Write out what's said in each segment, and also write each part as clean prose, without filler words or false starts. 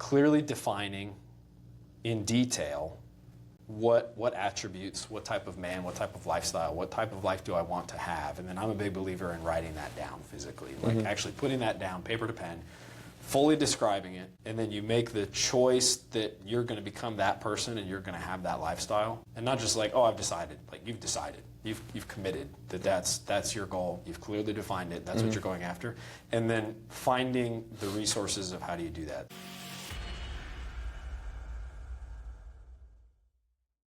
clearly defining in detail what attributes, what type of man, what type of lifestyle, what type of life do I want to have? And then I'm a big believer in writing that down physically, like actually putting that down, paper to pen, fully describing it, and then you make the choice that you're going to become that person and you're going to have that lifestyle, and not just like, oh, I've decided. Like, you've decided, you've committed that that's your goal. You've clearly defined it. That's what you're going after, and then finding the resources of how do you do that.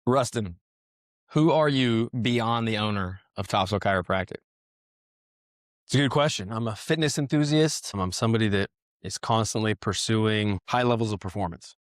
Rustin, who are you beyond the owner of Topsoil Chiropractic? It's a good question. I'm a fitness enthusiast. I'm somebody that is constantly pursuing high levels of performance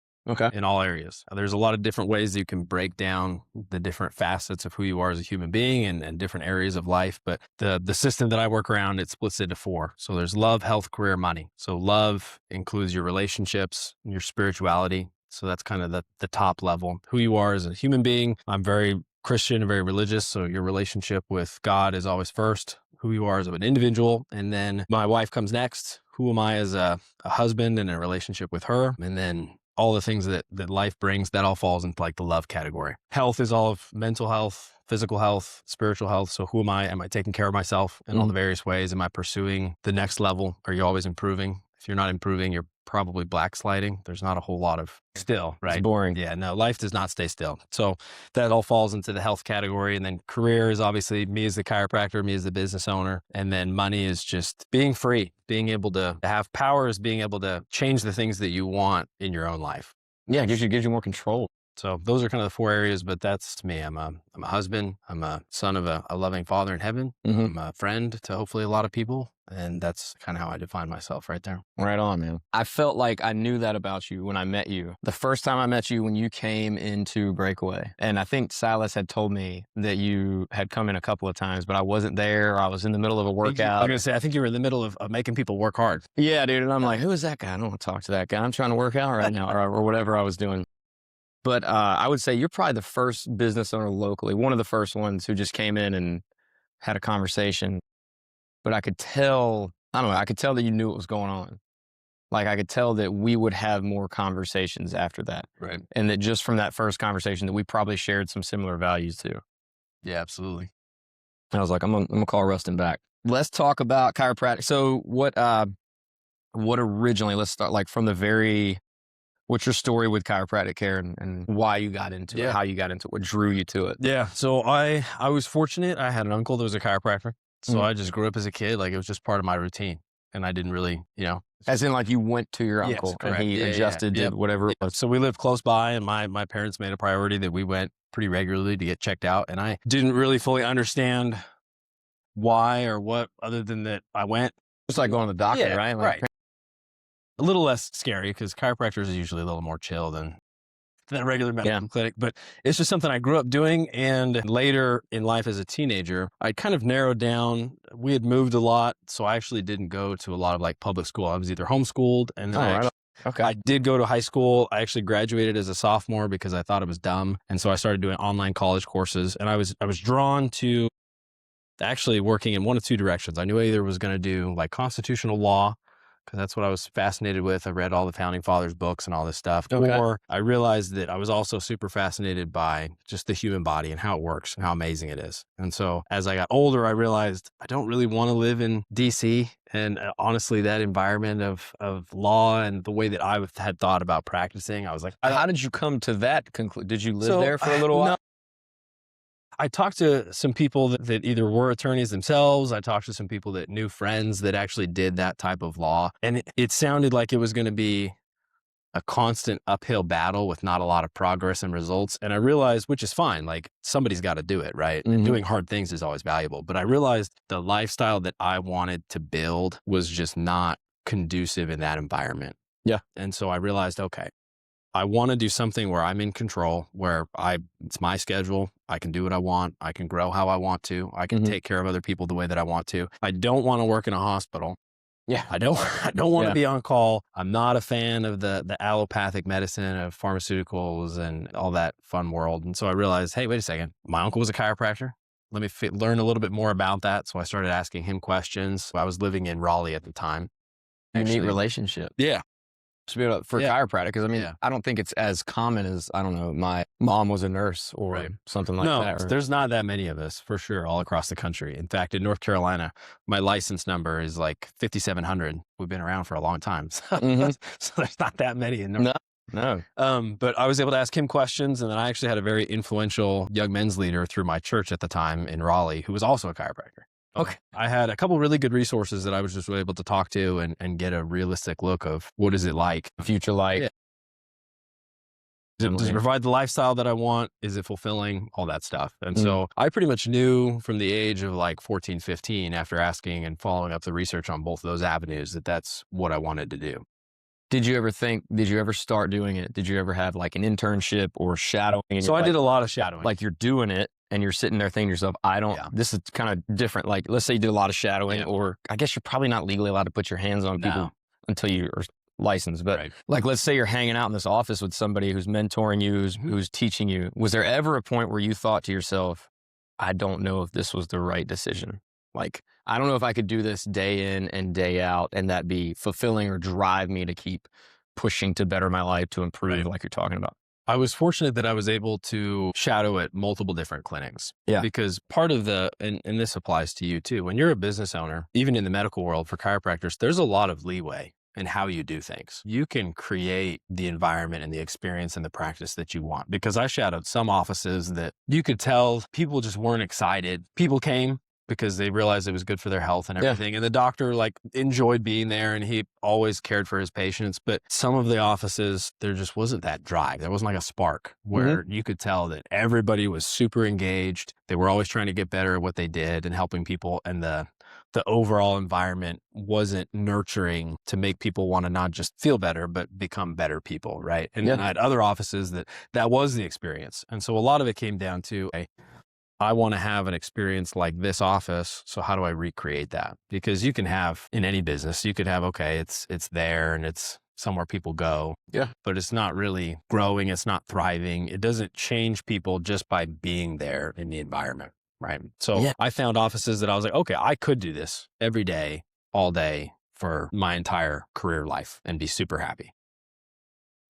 in all areas. There's a lot of different ways that you can break down the different facets of who you are as a human being and different areas of life. But the system that I work around, it splits into 4. So there's love, health, career, money. So love includes your relationships, your spirituality. So that's kind of the top level. Who you are as a human being. I'm very Christian and very religious. So your relationship with God is always first. Who you are as an individual. And then my wife comes next. Who am I as a husband and a relationship with her? And then all the things that life brings, that all falls into like the love category. Health is all of mental health, physical health, spiritual health. So who am I? Am I taking care of myself in all the various ways? Am I pursuing the next level? Are you always improving? If you're not improving, you're probably backsliding. There's not a whole lot of still, right? It's boring. Yeah, no, life does not stay still. So that all falls into the health category. And then career is obviously me as the chiropractor, me as the business owner. And then money is just being free, being able to have power, is being able to change the things that you want in your own life. Yeah, it gives you more control. So those are kind of the 4 areas, but that's me. I'm a husband. I'm a son of a loving father in heaven. I'm a friend to hopefully a lot of people. And that's kind of how I define myself right there. Right on, man. I felt like I knew that about you when I met you. The first time I met you when you came into Breakaway. And I think Silas had told me that you had come in a couple of times, but I wasn't there. I was in the middle of a workout. I was going to say, I think you were in the middle of making people work hard. Yeah, dude. And I'm like, who is that guy? I don't want to talk to that guy. I'm trying to work out right now or whatever I was doing. But I would say you're probably the first business owner locally, one of the first ones who just came in and had a conversation. But I could tell, I could tell that you knew what was going on. Like I could tell that we would have more conversations after that. Right. And that just from that first conversation that we probably shared some similar values too. Yeah, absolutely. And I was like, I'm gonna call Rustin back. Let's talk about chiropractic. So what originally, let's start like from the very, what's your story with chiropractic care and why you got into it, how you got into it, what drew you to it? Yeah. So I was fortunate. I had an uncle that was a chiropractor. So I just grew up as a kid. Like it was just part of my routine. And I didn't really, As in like you went to your uncle and he adjusted, did whatever it was. So we lived close by and my parents made a priority that we went pretty regularly to get checked out. And I didn't really fully understand why or what other than that I went. It's like going to the doctor, right? Like, right. A little less scary because chiropractors are usually a little more chill than a regular medical clinic, but it's just something I grew up doing. And later in life as a teenager, I kind of narrowed down. We had moved a lot. So I actually didn't go to a lot of like public school. I was either homeschooled and then I did go to high school. I actually graduated as a sophomore because I thought it was dumb. And so I started doing online college courses and I was drawn to actually working in one of 2 directions. I knew I either was going to do like constitutional law, because that's what I was fascinated with. I read all the founding fathers books and all this stuff. Or I realized that I was also super fascinated by just the human body and how it works and how amazing it is. And so as I got older, I realized I don't really want to live in DC. And honestly, that environment of law and the way that I had thought about practicing, I was like, how did you come to that conclusion? Did you live there for a little while? No. I talked to some people that either were attorneys themselves. I talked to some people that knew friends that actually did that type of law. And it sounded like it was going to be a constant uphill battle with not a lot of progress and results. And I realized, which is fine, like somebody's got to do it, right? And doing hard things is always valuable. But I realized the lifestyle that I wanted to build was just not conducive in that environment. Yeah. And so I realized, okay, I want to do something where I'm in control, where it's my schedule. I can do what I want. I can grow how I want to. I can take care of other people the way that I want to. I don't want to work in a hospital. Yeah. I don't want to be on call. I'm not a fan of the allopathic medicine of pharmaceuticals and all that fun world. And so I realized, hey, wait a second. My uncle was a chiropractor. Let me learn a little bit more about that. So I started asking him questions. I was living in Raleigh at the time. Unique relationship. Yeah. for chiropractic, because I mean, I don't think it's as common as, I don't know, my mom was a nurse or something like that. No, there's not that many of us for sure all across the country. In fact, in North Carolina, my license number is like 5,700. We've been around for a long time. So, so there's not that many in North. No. But I was able to ask him questions, and then I actually had a very influential young men's leader through my church at the time in Raleigh, who was also a chiropractor. Okay. I had a couple really good resources that I was just able to talk to and get a realistic look of what is it like, future like. Yeah. Does it provide the lifestyle that I want? Is it fulfilling? All that stuff. And so I pretty much knew from the age of like 14, 15, after asking and following up the research on both of those avenues, that that's what I wanted to do. Did you ever start doing it? Did you ever have like an internship or shadowing? So I did a lot of shadowing. Like you're doing it and you're sitting there thinking to yourself, this is kind of different. Like, let's say you did a lot of shadowing, or I guess you're probably not legally allowed to put your hands on people until you are licensed. But like, let's say you're hanging out in this office with somebody who's mentoring you, who's teaching you. Was there ever a point where you thought to yourself, I don't know if this was the right decision? Like, I don't know if I could do this day in and day out and that be fulfilling or drive me to keep pushing to better my life, to improve, like you're talking about. I was fortunate that I was able to shadow at multiple different clinics. Yeah. Because part of and this applies to you too, when you're a business owner, even in the medical world for chiropractors, there's a lot of leeway in how you do things. You can create the environment and the experience and the practice that you want. Because I shadowed some offices that you could tell people just weren't excited. People came because they realized it was good for their health and everything. And the doctor like enjoyed being there, and he always cared for his patients. But some of the offices, there just wasn't that drive. There wasn't like a spark where you could tell that everybody was super engaged. They were always trying to get better at what they did and helping people. And the overall environment wasn't nurturing to make people want to not just feel better, but become better people. Right. And then I had other offices that was the experience. And so a lot of it came down to I want to have an experience like this office. So how do I recreate that? Because you can have in any business, you could have, it's there and it's somewhere people go. Yeah. But it's not really growing. It's not thriving. It doesn't change people just by being there in the environment. Right. So I found offices that I was like, okay, I could do this every day, all day for my entire career life and be super happy.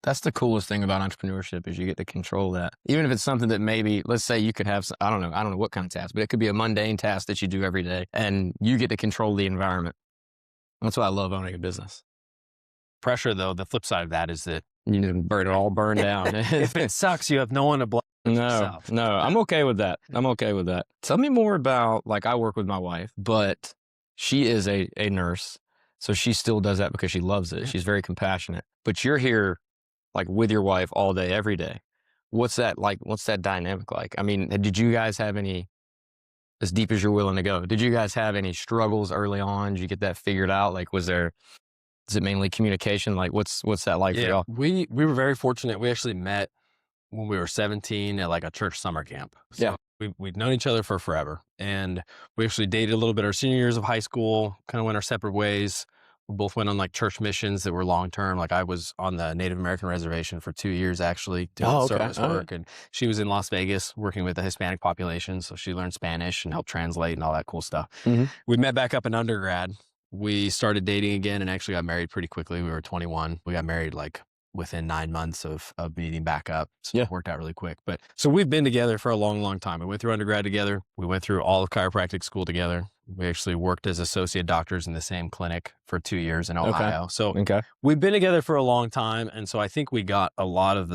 That's the coolest thing about entrepreneurship, is you get to control that. Even if it's something that maybe, let's say you could have, I don't know what kind of task, but it could be a mundane task that you do every day, and you get to control the environment. That's why I love owning a business. Pressure, though, the flip side of that is that you need to burn down. If it sucks, you have no one to blame. No, I'm okay with that. Tell me more about, like, I work with my wife, but she is a nurse, so she still does that because she loves it. She's very compassionate. But you're here like with your wife all day, every day. What's that like? What's that dynamic like? I mean, did you guys have any, as deep as you're willing to go, did you guys have any struggles early on? Did you get that figured out? Like, is it mainly communication? Like, what's that like for y'all? We were very fortunate. We actually met when we were 17 at like a church summer camp. So we'd known each other for forever. And we actually dated a little bit our senior years of high school, kind of went our separate ways. We both went on like church missions that were long-term. Like I was on the Native American reservation for 2 years, actually, doing service work. And she was in Las Vegas working with the Hispanic population. So she learned Spanish and helped translate and all that cool stuff. We met back up in undergrad. We started dating again and actually got married pretty quickly. We were 21. We got married like within 9 months of meeting back up. So it worked out really quick. But so we've been together for a long, long time. We went through undergrad together. We went through all of chiropractic school together. We actually worked as associate doctors in the same clinic for 2 years in Ohio. So we've been together for a long time. And so I think we got a lot of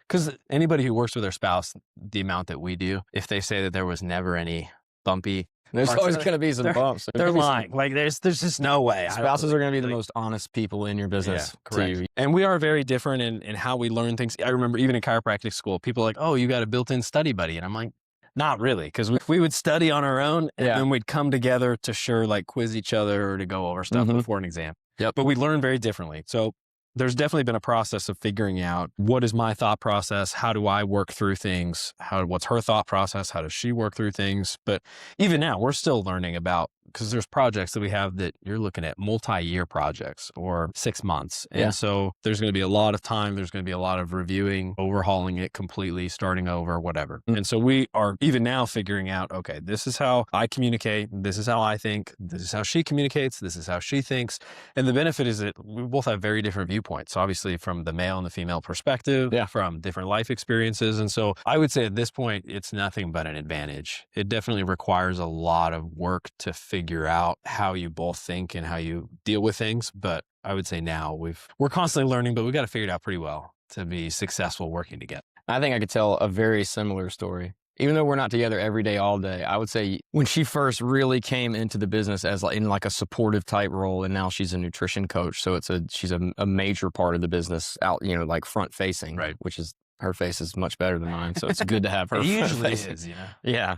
because anybody who works with their spouse, the amount that we do, if they say that there was never any bumpy, there's always going to be some bumps. They're lying. Like there's just no way. Spouses are going to be the most honest people in your business. Correct. And we are very different in how we learn things. I remember even in chiropractic school, people are like, oh, you got a built-in study buddy. And I'm like, not really. Because we would study on our own and then we'd come together to like quiz each other or to go over stuff before an exam. But we learn very differently. So there's definitely been a process of figuring out what is my thought process? How do I work through things? What's her thought process? How does she work through things? But even now, we're still learning about because there's projects that we have that you're looking at multi-year projects or 6 months. And so there's going to be a lot of time. There's going to be a lot of reviewing, overhauling it completely, starting over, whatever. And so we are even now figuring out, okay, this is how I communicate. This is how I think. This is how she communicates. This is how she thinks. And the benefit is that we both have very different viewpoints. So obviously from the male and the female perspective, from different life experiences. And so I would say at this point, it's nothing but an advantage. It definitely requires a lot of work to figure out how you both think and how you deal with things. But I would say now we're constantly learning, but we got to figure it out pretty well to be successful working together. I think I could tell a very similar story. Even though we're not together every day, all day, I would say when she first really came into the business as in like a supportive type role, and now she's a nutrition coach. So she's a major part of the business out, like front facing, right? Which is, her face is much better than mine. So it's good to have her. It usually is, Yeah.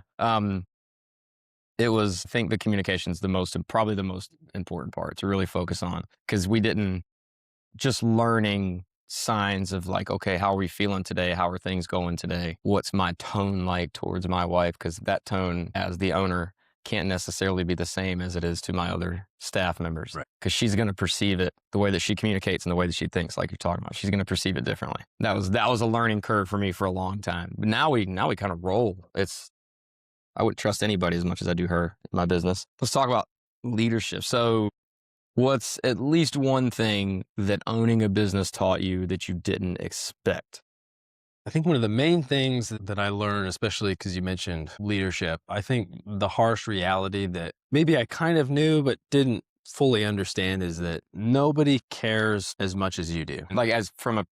It was, I think the communication's probably the most important part to really focus on, because we didn't just learning signs of like, okay, how are we feeling today? How are things going today? What's my tone like towards my wife? Because that tone as the owner can't necessarily be the same as it is to my other staff members. Right. Because she's going to perceive it the way that she communicates and the way that she thinks, like you're talking about. She's going to perceive it differently. That was a learning curve for me for a long time. But now we kind of roll. I wouldn't trust anybody as much as I do her in my business. Let's talk about leadership. So what's at least one thing that owning a business taught you that you didn't expect? I think one of the main things that I learned, especially because you mentioned leadership, I think the harsh reality that maybe I kind of knew but didn't fully understand is that nobody cares as much as you do. Like as from a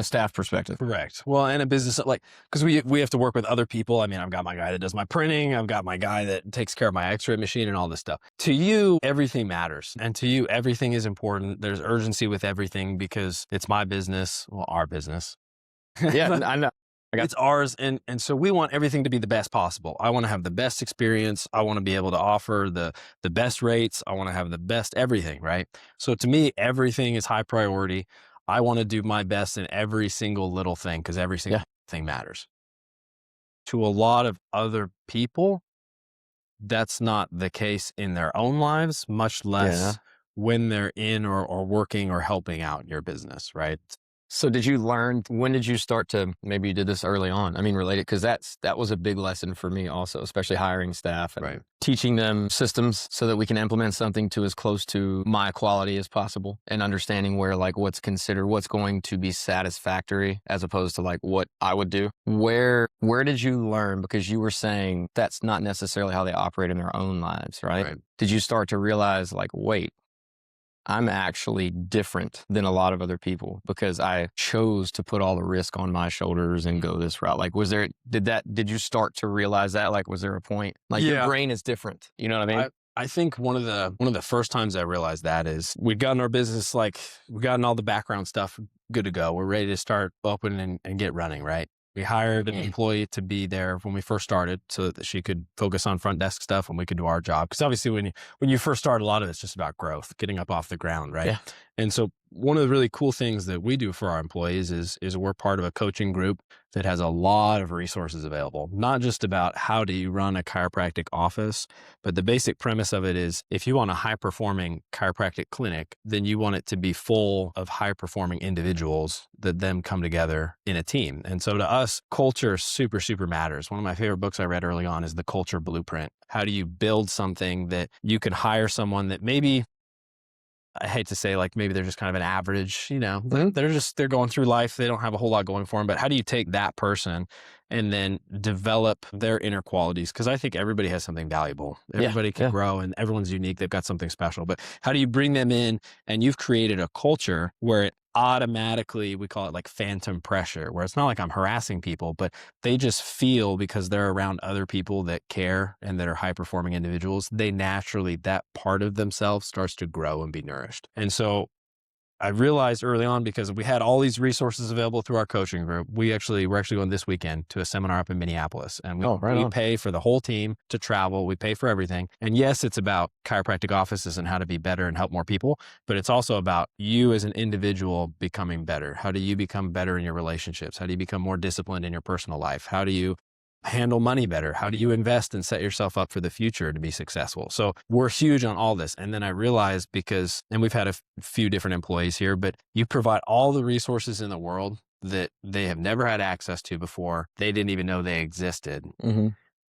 staff perspective. Correct. Well, and a business, like, because we have to work with other people. I mean, I've got my guy that does my printing. I've got my guy that takes care of my x-ray machine and all this stuff. To you, everything matters. And to you, everything is important. There's urgency with everything because it's my business, well, our business. Yeah, I know. It's ours. And so we want everything to be the best possible. I want to have the best experience. I want to be able to offer the best rates. I want to have the best everything, right? So to me, everything is high priority. I want to do my best in every single little thing because every single thing matters. To a lot of other people, that's not the case in their own lives, much less when they're in or working or helping out your business, right? So when did you start to, maybe you did this early on, related, because that was a big lesson for me also, especially hiring staff and teaching them systems so that we can implement something to as close to my quality as possible, and understanding where like what's going to be satisfactory as opposed to like what I would do. Where did you learn? Because you were saying that's not necessarily how they operate in their own lives, right? Did you start to realize like, wait, I'm actually different than a lot of other people because I chose to put all the risk on my shoulders and go this route? Like, did you start to realize that? Like, was there a point? Like your brain is different. You know what I mean? I think one of the first times I realized that is we'd gotten our business, like we'd gotten all the background stuff good to go. We're ready to start open and get running, right? We hired an employee to be there when we first started so that she could focus on front desk stuff and we could do our job. Because obviously when you first start, a lot of it's just about growth, getting up off the ground, right? Yeah. And so one of the really cool things that we do for our employees is we're part of a coaching group that has a lot of resources available, not just about how do you run a chiropractic office, but the basic premise of it is if you want a high-performing chiropractic clinic, then you want it to be full of high-performing individuals that then come together in a team. And so to us, culture super, super matters. One of my favorite books I read early on is The Culture Blueprint. How do you build something that you can hire someone that maybe, I hate to say, like maybe they're just kind of an average, they're going through life. They don't have a whole lot going for them, but how do you take that person and then develop their inner qualities? Because I think everybody has something valuable. Everybody can grow and everyone's unique. They've got something special, but how do you bring them in and you've created a culture where it automatically, we call it like phantom pressure, where it's not like I'm harassing people, but they just feel because they're around other people that care and that are high performing individuals, they naturally, that part of themselves starts to grow and be nourished. And so I realized early on, because we had all these resources available through our coaching group, we're actually going this weekend to a seminar up in Minneapolis, and we pay for the whole team to travel. We pay for everything. And yes, it's about chiropractic offices and how to be better and help more people, but it's also about you as an individual becoming better. How do you become better in your relationships? How do you become more disciplined in your personal life? How do you handle money better? How do you invest and set yourself up for the future to be successful? So we're huge on all this. And then I realized and we've had a few different employees here, but you provide all the resources in the world that they have never had access to before. They didn't even know they existed. Mm-hmm.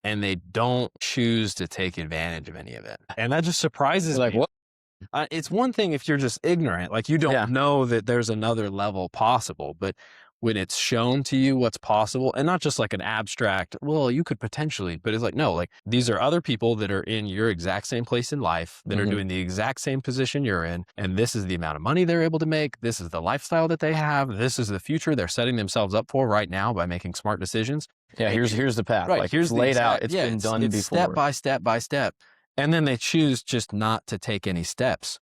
And they don't choose to take advantage of any of it. And that just surprises Like, me. what? It's one thing if you're just ignorant, like you don't know that there's another level possible, but when it's shown to you what's possible, and not just like an abstract, well, you could potentially, but it's like, no, like these are other people that are in your exact same place in life that are doing the exact same position you're in. And this is the amount of money they're able to make. This is the lifestyle that they have. This is the future they're setting themselves up for right now by making smart decisions. Yeah, here's the path. Right. Like, here's laid out. It's been done before. Step by step by step. And then they choose just not to take any steps.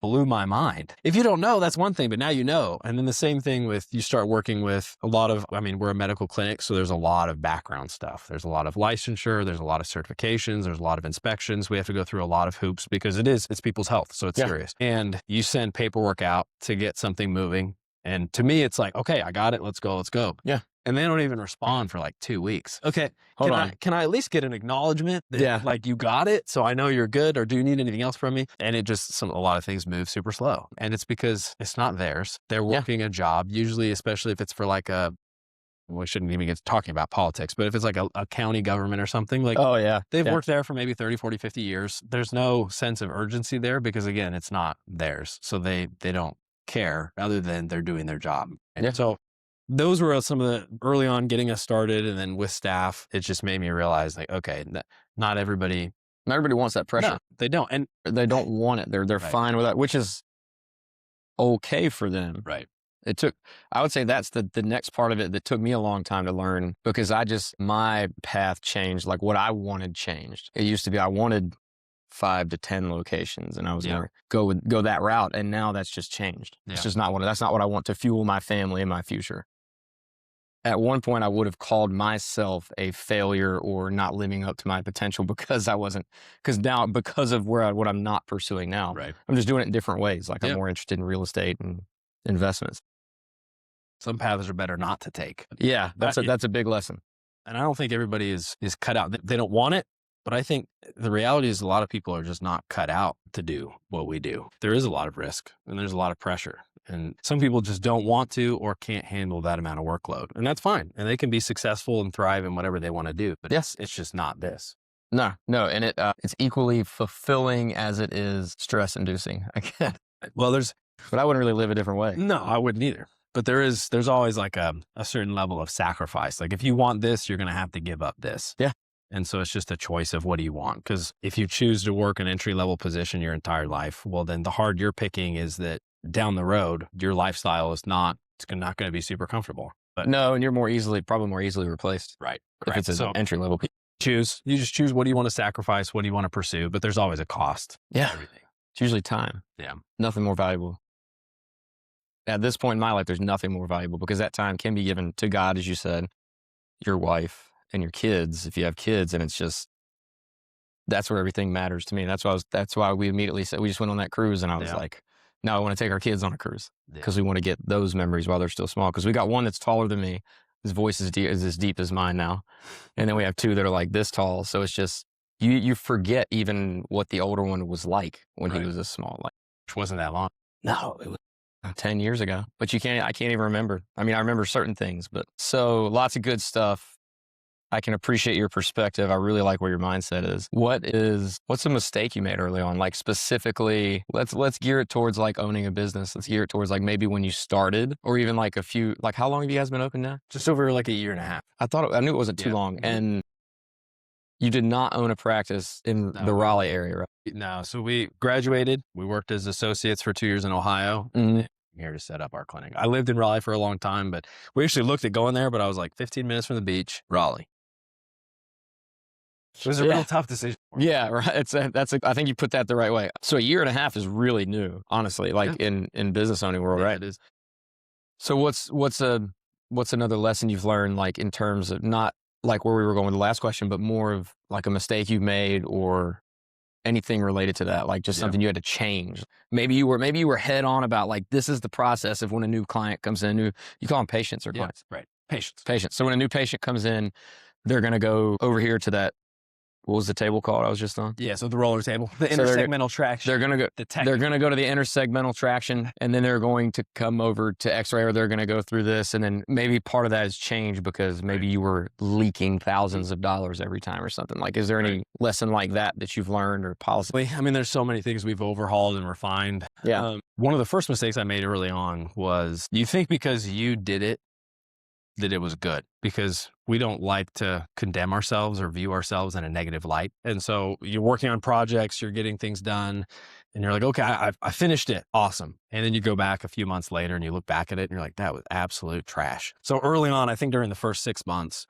Blew my mind. If you don't know, that's one thing, but now you know. And then the same thing with, you start working with a lot of, we're a medical clinic, so there's a lot of background stuff. There's a lot of licensure, there's a lot of certifications, there's a lot of inspections. We have to go through a lot of hoops because it's people's health, so it's serious. And you send paperwork out to get something moving. And to me, it's like, okay, I got it. Let's go. Yeah. And they don't even respond for like 2 weeks. Okay. Hold on. Can I at least get an acknowledgement that like you got it? So I know you're good, or do you need anything else from me? And it just, a lot of things move super slow. And it's because it's not theirs. They're working a job, usually, especially if it's for like we shouldn't even get talking about politics, but if it's like a county government or something, like, they've worked there for maybe 30, 40, 50 years. There's no sense of urgency there because, again, it's not theirs. So they don't care other than they're doing their job. And so those were some of the early on getting us started. And then with staff, it just made me realize, like, okay, not everybody wants that pressure. No, they don't. And they don't want it. They're fine with that, which is okay for them. Right. I would say that's the next part of it that took me a long time to learn, because my path changed. Like, what I wanted changed. It used to be, I wanted 5 to 10 locations, and I was going to go that route. And now that's just changed. It's just that's not what I want to fuel my family and my future. At one point, I would have called myself a failure or not living up to my potential because of what I'm not pursuing now. Right. I'm just doing it in different ways. Like, I'm more interested in real estate and investments. Some paths are better not to take. Yeah, that's a big lesson. And I don't think everybody is cut out. They don't want it, but I think the reality is a lot of people are just not cut out to do what we do. There is a lot of risk and there's a lot of pressure. And some people just don't want to or can't handle that amount of workload. And that's fine. And they can be successful and thrive in whatever they want to do. But it's just not this. No. And it's equally fulfilling as it is stress-inducing. Well, but I wouldn't really live a different way. No, I wouldn't either. But there's always like a certain level of sacrifice. Like, if you want this, you're going to have to give up this. Yeah. And so it's just a choice of what do you want? Because if you choose to work an entry-level position your entire life, well, then the hard you're picking is that down the road, your lifestyle is not going to be super comfortable. But no, and you're probably more easily replaced. Right. If it's an entry level. You just choose what do you want to sacrifice, what do you want to pursue, but there's always a cost. Yeah. Everything. It's usually time. Yeah. Nothing more valuable. At this point in my life, there's nothing more valuable, because that time can be given to God, as you said, your wife and your kids, if you have kids, and that's where everything matters to me. That's why we immediately said, we just went on that cruise, and I was like, no, I want to take our kids on a cruise, because we want to get those memories while they're still small. Because we got one that's taller than me. His voice is as deep as mine now. And then we have 2 that are like this tall. So it's just, you forget even what the older one was like when he was this small. Like, which wasn't that long. No, it was 10 years ago. But I can't even remember. I remember certain things, but so lots of good stuff. I can appreciate your perspective. I really like where your mindset is. What's a mistake you made early on? Like, specifically, let's gear it towards like owning a business. Let's gear it towards like maybe when you started, or even like how long have you guys been open now? Just over like a year and a half. I knew it wasn't too long. And you did not own a practice in the Raleigh area, right? No. So we graduated. We worked as associates for 2 years in Ohio. Mm-hmm. Here to set up our clinic. I lived in Raleigh for a long time, but we actually looked at going there, but I was like 15 minutes from the beach, Raleigh. It was a real tough decision. Yeah, right. I think you put that the right way. So a year and a half is really new, honestly, like in business owning world, right? It is. So what's another lesson you've learned, like in terms of not like where we were going with the last question, but more of like a mistake you've made or anything related to that, like just something you had to change. Maybe you were head on about like, this is the process of when a new client comes in, you call them patients or clients. Right. Patients. So when a new patient comes in, they're going to go over here to that. What was the table called I was just on? Yeah, so the roller table, the So intersegmental traction. They're going to go. They're going to go to the intersegmental traction, and then they're going to come over to X-ray, or they're going to go through this, and then maybe part of that has changed because maybe you were leaking thousands of dollars every time or something. Like, is there any lesson like that you've learned or policy? I mean, there's so many things we've overhauled and refined. Yeah. One of the first mistakes I made early on was you think because you did it that it was good, because we don't like to condemn ourselves or view ourselves in a negative light. And so you're working on projects, you're getting things done, and you're like, okay, I finished it. Awesome. And then you go back a few months later and you look back at it and you're like, that was absolute trash. So early on, I think during the first 6 months,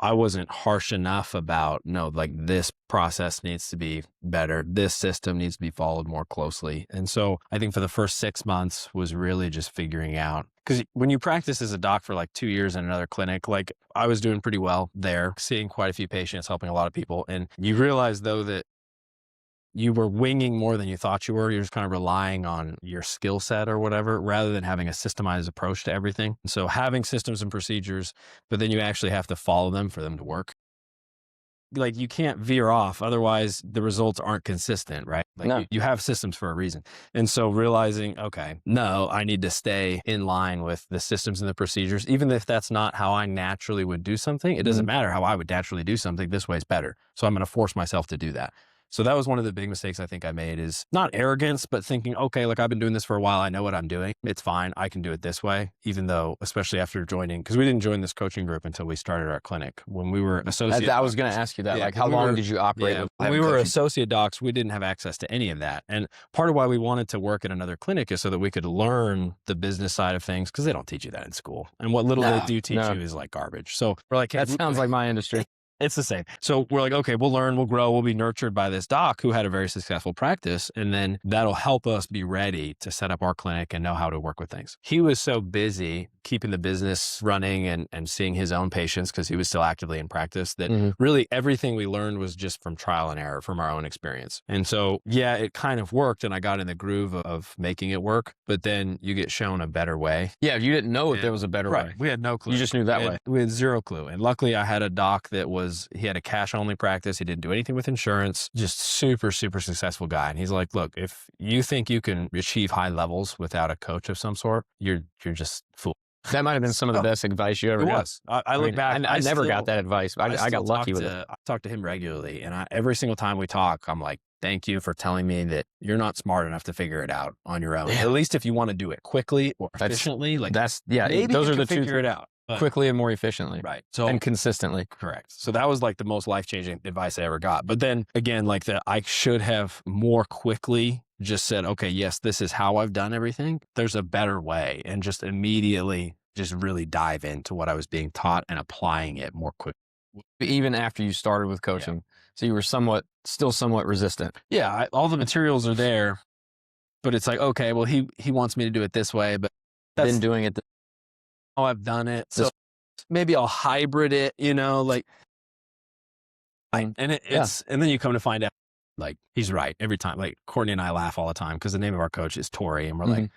I wasn't harsh enough about, no, like this process needs to be better. This system needs to be followed more closely. And so I think for the first 6 months was really just figuring out, because when you practice as a doc for like 2 years in another clinic, like I was doing pretty well there, seeing quite a few patients, helping a lot of people. And you realize though that you were winging more than you thought you were. You're just kind of relying on your skill set or whatever, rather than having a systemized approach to everything. And so having systems and procedures, but then you actually have to follow them for them to work. Like you can't veer off. Otherwise the results aren't consistent, right? Like No. you have systems for a reason. And so realizing, okay, no, I need to stay in line with the systems and the procedures. Even if that's not how I naturally would do something, it doesn't matter how I would naturally do something. This way is better. So I'm going to force myself to do that. So that was one of the big mistakes I think I made, is not arrogance, but thinking, okay, look, I've been doing this for a while. I know what I'm doing. It's fine. I can do it this way, even though, especially after joining, because we didn't join this coaching group until we started our clinic. When we were associate, I was going to ask you that. Yeah, like, how long did you operate? Yeah, with when we having were coaching? associate docs, we didn't have access to any of that. And part of why we wanted to work at another clinic is so that we could learn the business side of things, because they don't teach you that in school. And what little they do teach you is like garbage. So we're like, hey, That sounds like my industry. it's the same. So we're like, okay, we'll learn, we'll grow, we'll be nurtured by this doc who had a very successful practice. And then that'll help us be ready to set up our clinic and know how to work with things. He was so busy keeping the business running and seeing his own patients, because he was still actively in practice, that really everything we learned was just from trial and error, from our own experience. And so, yeah, it kind of worked and I got in the groove of making it work, but then you get shown a better way. Yeah, you didn't know if there was a better way. We had no clue. You just knew that way. We had zero clue. And luckily I had a doc that he had a cash only practice. He didn't do anything with insurance, just super, super successful guy. And he's like, look, if you think you can achieve high levels without a coach of some sort, you're just fool. That might have been some of the best advice you ever got. It was. I look back. I never got that advice. I got lucky with it. I talk to him regularly. And every single time we talk, I'm like, thank you for telling me that you're not smart enough to figure it out on your own. Yeah. At least if you want to do it quickly or efficiently, maybe those you are the two. Figure it out. Quickly and more efficiently. Right. So, and consistently. Correct. So that was like the most life-changing advice I ever got. But then again, like I should have more quickly just said, okay, yes, this is how I've done everything. There's a better way. And just immediately just really dive into what I was being taught and applying it more quickly. Even after you started with coaching. Yeah. So you were still somewhat resistant. Yeah. All the materials are there, but it's like, okay, well, he wants me to do it this way, but that's been doing it. I've done it. So maybe I'll hybrid it, like, and then you come to find out, like, he's right every time. Like Courtney and I laugh all the time because the name of our coach is Tori, and we're like,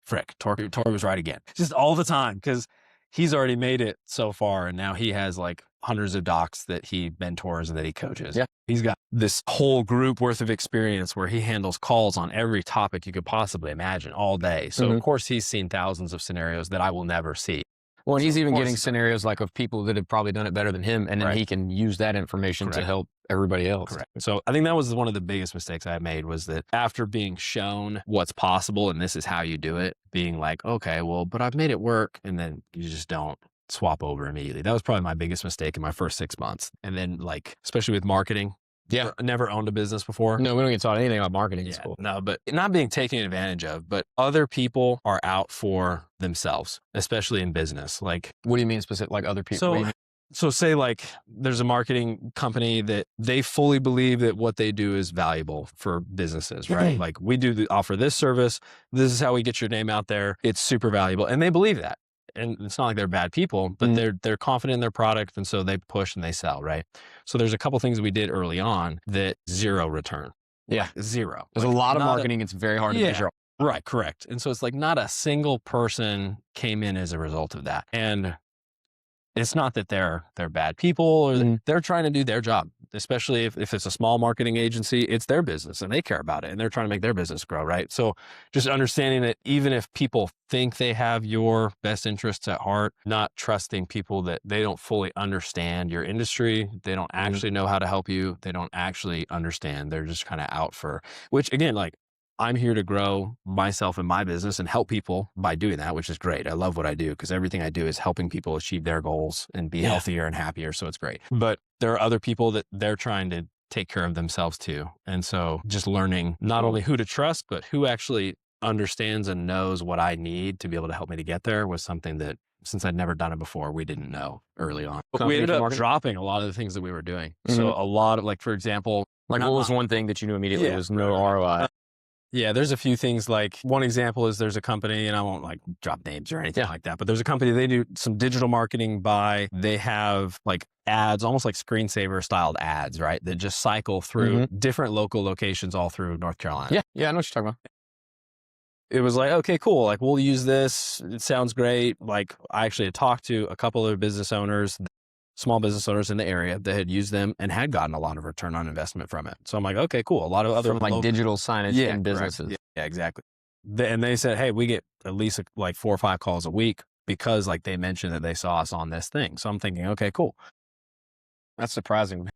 frick, Tori was right again. Just all the time, because he's already made it so far. And now he has like hundreds of docs that he mentors and that he coaches. Yeah. He's got this whole group worth of experience where he handles calls on every topic you could possibly imagine all day. So of course he's seen thousands of scenarios that I will never see. Well, and he's even getting scenarios like of people that have probably done it better than him. And then he can use that information to help everybody else. Correct. So I think that was one of the biggest mistakes I made, was that after being shown what's possible and this is how you do it, being like, okay, well, but I've made it work. And then you just don't swap over immediately. That was probably my biggest mistake in my first 6 months. And then, like, especially with marketing. Yeah. I never owned a business before. No, we don't get taught anything about marketing in school. No, but not being taken advantage of, but other people are out for themselves, especially in business. Like, what do you mean specific? Like other people? So say like there's a marketing company that they fully believe that what they do is valuable for businesses, right? Like, we offer this service. This is how we get your name out there. It's super valuable. And they believe that. And it's not like they're bad people, but they're confident in their product. And so they push and they sell, right? So there's a couple things we did early on that zero return. Yeah. Zero. There's a lot of marketing. It's very hard to measure. Right. Correct. And so it's like not a single person came in as a result of that. And it's not that they're bad people or they're trying to do their job, especially if it's a small marketing agency, it's their business and they care about it and they're trying to make their business grow, right? So just understanding that even if people think they have your best interests at heart, not trusting people that they don't fully understand your industry, they don't actually know how to help you, they don't actually understand, they're just kind of out for, which again, like, I'm here to grow myself and my business and help people by doing that, which is great. I love what I do because everything I do is helping people achieve their goals and be healthier and happier. So it's great. But there are other people that they're trying to take care of themselves too. And so just learning not only who to trust, but who actually understands and knows what I need to be able to help me to get there was something that, since I'd never done it before, we didn't know early on. But we ended up dropping a lot of the things that we were doing. So a lot of, like, for example, like, what was one thing that you knew immediately was no ROI? Yeah, there's a few things. Like, one example is there's a company, and I won't like drop names or anything like that, but there's a company, they do some digital marketing they have like ads, almost like screensaver styled ads, right? That just cycle through different local locations all through North Carolina. Yeah, I know what you're talking about. It was like, okay, cool. Like, we'll use this. It sounds great. Like, I actually had talked to a couple of business owners, small business owners in the area that had used them and had gotten a lot of return on investment from it. So I'm like, okay, cool. A lot of other from like digital signage in businesses. Yeah, exactly. And they said, hey, we get at least like 4 or 5 calls a week because like they mentioned that they saw us on this thing. So I'm thinking, okay, cool. That's surprising.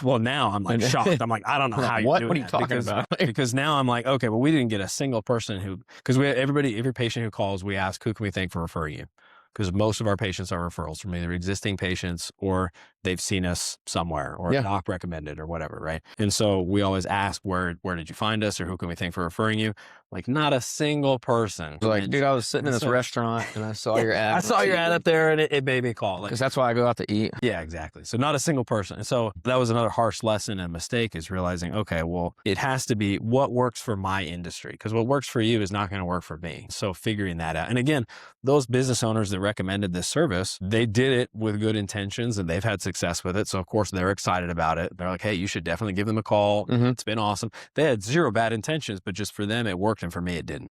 Well, now I'm like shocked. I'm like, I don't know how you're doing What are you talking about? Because now I'm like, okay, well, we didn't get a single person because every patient who calls, we ask, who can we thank for referring you? Because most of our patients are referrals from either existing patients or they've seen us somewhere or a doc recommended or whatever, right? And so we always ask, where did you find us or who can we thank for referring you? Like, not a single person. Like, dude, I was sitting in this restaurant and I saw your ad. I saw your ad up there and it made me call. Because that's why I go out to eat. Yeah, exactly. So not a single person. And so that was another harsh lesson and mistake, is realizing, okay, well, it has to be what works for my industry, because what works for you is not going to work for me. So figuring that out. And again, those business owners that recommended this service, they did it with good intentions and they've had success with it. So of course they're excited about it. They're like, hey, you should definitely give them a call. It's been awesome. They had zero bad intentions, but just for them, it worked. And for me, it didn't.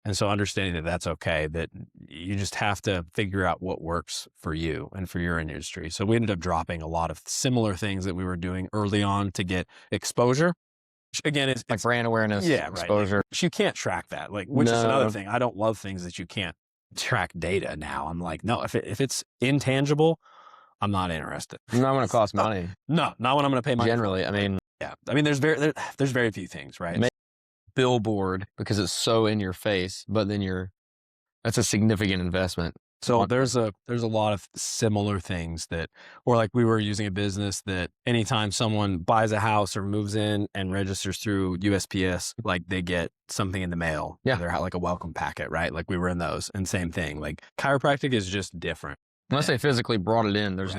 And so understanding that that's okay, that you just have to figure out what works for you and for your industry. So we ended up dropping a lot of similar things that we were doing early on to get exposure. Again, it's like brand awareness, exposure. Right. You can't track that, which is another thing. I don't love things that you can't track data now. I'm like, no, if it's intangible, I'm not interested. It's not going to cost money. No, not when I'm going to pay money. Generally, I mean, there's very few things, right? Billboard, because it's so in your face, but then that's a significant investment. So there's a lot of similar things or like we were using a business that anytime someone buys a house or moves in and registers through USPS, like they get something in the mail. Yeah. They're like a welcome packet, right? Like we were in those, and same thing. Like chiropractic is just different. Unless they physically brought it in, there's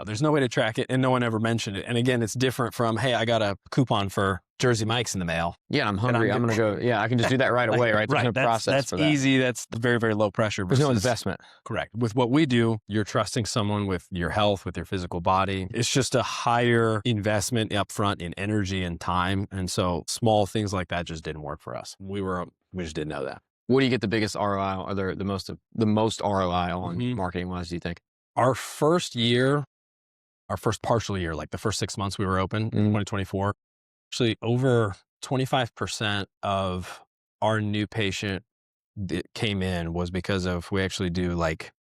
there's no way to track it, and no one ever mentioned it. And again, it's different from, hey, I got a coupon for Jersey Mike's in the mail. Yeah, I'm hungry. I'm going to go. Yeah, I can just do that right away, right? There's no process for that. That's easy. That's very, very low pressure. There's no investment. Correct. With what we do, you're trusting someone with your health, with your physical body. It's just a higher investment up front in energy and time. And so small things like that just didn't work for us. We just didn't know that. What do you get the biggest ROI, or the most ROI on marketing wise, do you think? Our first partial year, like the first 6 months we were open, 2024, actually over 25% of our new patient that came in was because of, we actually do like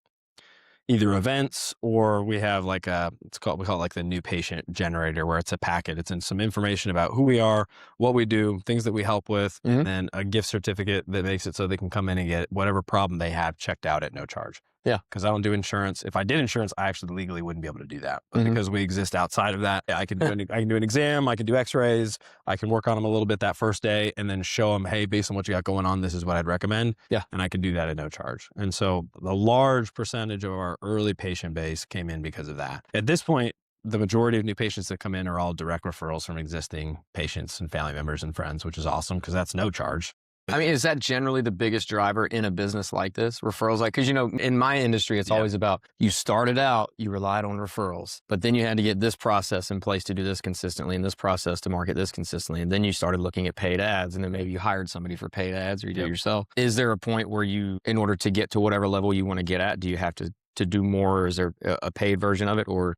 either events, or we have like we call it like the new patient generator, where it's a packet. It's in some information about who we are, what we do, things that we help with, and then a gift certificate that makes it so they can come in and get whatever problem they have checked out at no charge. Yeah. Because I don't do insurance. If I did insurance, I actually legally wouldn't be able to do that. But because we exist outside of that, I can do an exam, I can do x-rays, I can work on them a little bit that first day and then show them, hey, based on what you got going on, this is what I'd recommend. Yeah. And I can do that at no charge. And so a large percentage of our early patient base came in because of that. At this point, the majority of new patients that come in are all direct referrals from existing patients and family members and friends, which is awesome because that's no charge. I mean, is that generally the biggest driver in a business like this? Referrals, because, in my industry, it's always about, you started out, you relied on referrals, but then you had to get this process in place to do this consistently, and this process to market this consistently. And then you started looking at paid ads, and then maybe you hired somebody for paid ads, or you did it yourself. Is there a point where in order to get to whatever level you want to get at, do you have to to do more? Or is there a paid version of it, or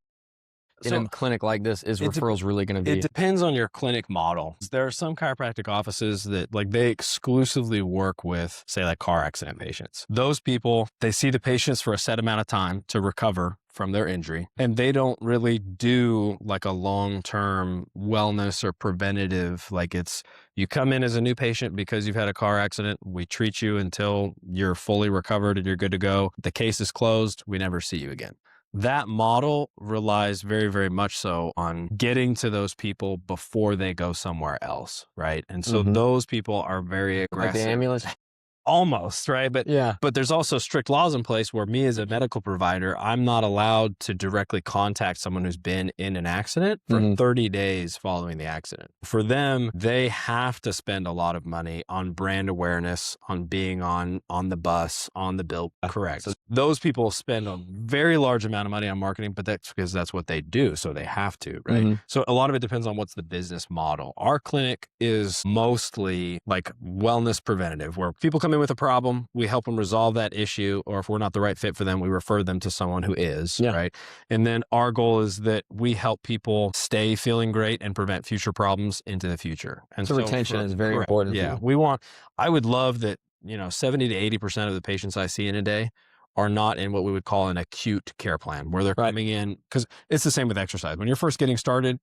in a clinic like this, is referrals really going to be? It depends on your clinic model. There are some chiropractic offices that like they exclusively work with, say, like car accident patients. Those people, they see the patients for a set amount of time to recover from their injury, and they don't really do like a long-term wellness or preventative. Like it's, you come in as a new patient because you've had a car accident. We treat you until you're fully recovered and you're good to go. The case is closed. We never see you again. That model relies very, very much so on getting to those people before they go somewhere else, right? And so those people are very aggressive. Like the ambulance? Almost, right? But but there's also strict laws in place where me as a medical provider, I'm not allowed to directly contact someone who's been in an accident for 30 days following the accident. For them, they have to spend a lot of money on brand awareness, on being on the bus, on the bill. Correct. So those people spend a very large amount of money on marketing, but that's because that's what they do. So they have to, right? So a lot of it depends on what's the business model. Our clinic is mostly like wellness preventative, where people come in with a problem, we help them resolve that issue, or if we're not the right fit for them, we refer them to someone who is, right? And then our goal is that we help people stay feeling great and prevent future problems into the future. And so retention is very important. Yeah. I would love that, 70 to 80% of the patients I see in a day are not in what we would call an acute care plan, where they're coming in, because it's the same with exercise. When you're first getting started,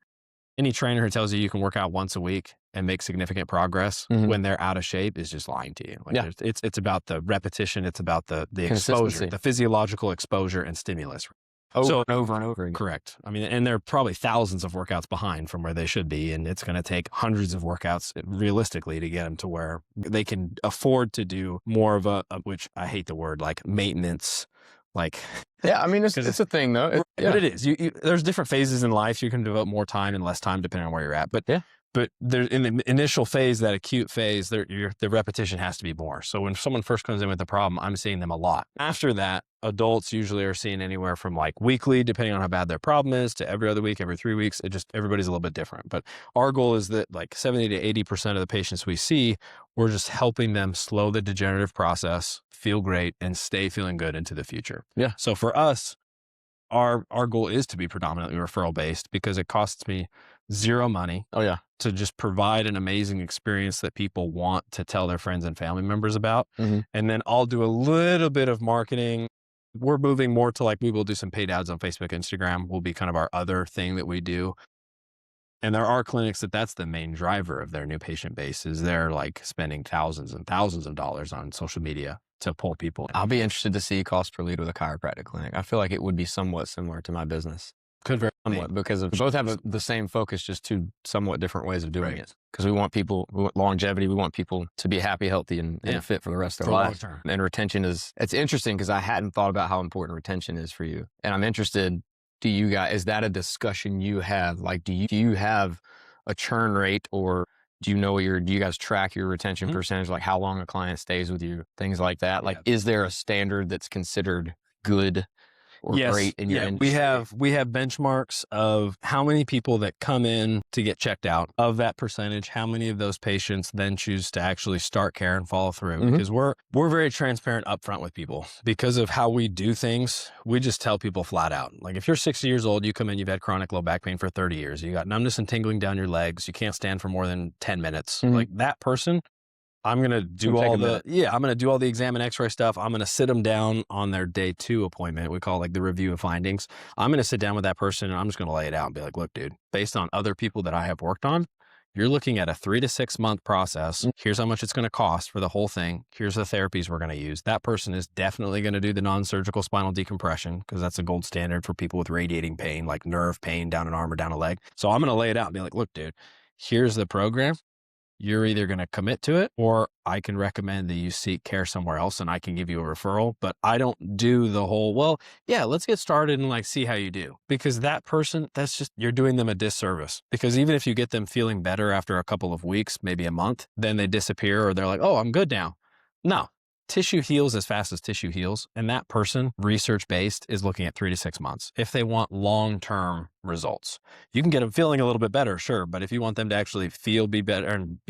any trainer who tells you can work out once a week and make significant progress when they're out of shape is just lying to you. Like it's about the repetition. It's about the exposure, the physiological exposure and stimulus. Over and over again. Correct. I mean, and they're probably thousands of workouts behind from where they should be. And it's going to take hundreds of workouts realistically to get them to where they can afford to do more of which I hate the word, like maintenance. I mean, it's a thing though. But it is. There's different phases in life. You can devote more time and less time depending on where you're at. But there's in the initial phase, that acute phase, the repetition has to be more. So when someone first comes in with a problem, I'm seeing them a lot. After that, adults usually are seeing anywhere from like weekly, depending on how bad their problem is, to every other week, every 3 weeks. Everybody's a little bit different. But our goal is that like 70 to 80% of the patients we see, we're just helping them slow the degenerative process, feel great, and stay feeling good into the future. Yeah. So for us, our goal is to be predominantly referral based, because it costs me zero money. To just provide an amazing experience that people want to tell their friends and family members about. And then I'll do a little bit of marketing. We're moving more to we will do some paid ads on Facebook, Instagram will be kind of our other thing that we do. And there are clinics that's the main driver of their new patient base, is they're like spending thousands and thousands of dollars on social media to pull people in. I'll be interested to see cost per lead with a chiropractic clinic. I feel like it would be somewhat similar to my business. Could very somewhat, because we both have the same focus, just two somewhat different ways of doing it. Because we want longevity. We want people to be happy, healthy, and fit for the rest of their life. And retention it's interesting, because I hadn't thought about how important retention is for you. And I'm interested, is that a discussion you have? Like, do you have a churn rate, or do you guys track your retention percentage? Like how long a client stays with you, things like that? Like, is there a standard that's considered good or great in your industry? We have benchmarks of how many people that come in to get checked out. Of that percentage, how many of those patients then choose to actually start care and follow through? Because we're very transparent upfront with people. Because of how we do things, we just tell people flat out. Like if you're 60 years old, you come in, you've had chronic low back pain for 30 years, you got numbness and tingling down your legs, you can't stand for more than 10 minutes. Like that person, I'm going to do I'm going to do all the exam and x-ray stuff. I'm going to sit them down on their day 2 appointment. We call it like the review of findings. I'm going to sit down with that person and I'm just going to lay it out and be like, look, dude, based on other people that I have worked on, you're looking at a 3 to 6 month process. Here's how much it's going to cost for the whole thing. Here's the therapies we're going to use. That person is definitely going to do the non-surgical spinal decompression, because that's a gold standard for people with radiating pain, like nerve pain down an arm or down a leg. So I'm going to lay it out and be like, look, dude, here's the program. You're either going to commit to it, or I can recommend that you seek care somewhere else and I can give you a referral. But I don't do the whole, let's get started and see how you do. Because that person, you're doing them a disservice. Because even if you get them feeling better after a couple of weeks, maybe a month, then they disappear, or they're like, oh, I'm good now. No, tissue heals as fast as tissue heals. And that person, research-based, is looking at 3 to 6 months. If they want long-term results, you can get them feeling a little bit better, sure. But if you want them to actually be better and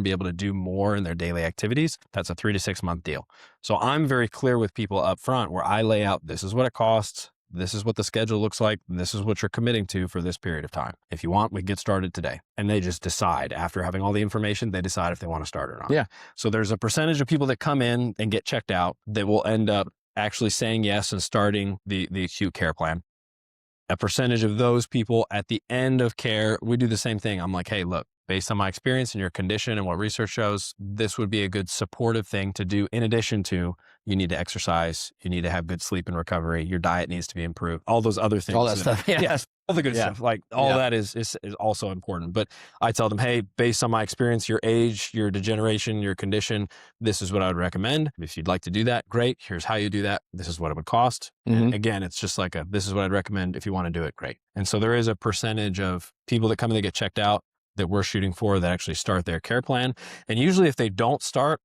be able to do more in their daily activities, that's a 3 to 6 month deal. So I'm very clear with people up front where I lay out, this is what it costs. This is what the schedule looks like. This is what you're committing to for this period of time. If you want, we get started today. And they just decide after having all the information, they decide if they want to start or not. Yeah. So there's a percentage of people that come in and get checked out that will end up actually saying yes and starting the acute care plan. A percentage of those people at the end of care, we do the same thing. I'm like, hey, look, based on my experience and your condition and what research shows, this would be a good supportive thing to do in addition to you need to exercise, you need to have good sleep and recovery, your diet needs to be improved, all those other things. All that stuff. Yeah. Yes, all the good stuff. Like all that is also important. But I tell them, hey, based on my experience, your age, your degeneration, your condition, this is what I would recommend. If you'd like to do that, great. Here's how you do that. This is what it would cost. And again, it's just like this is what I'd recommend. If you want to do it, great. And so there is a percentage of people that come and they get checked out that we're shooting for that actually start their care plan. And usually if they don't start,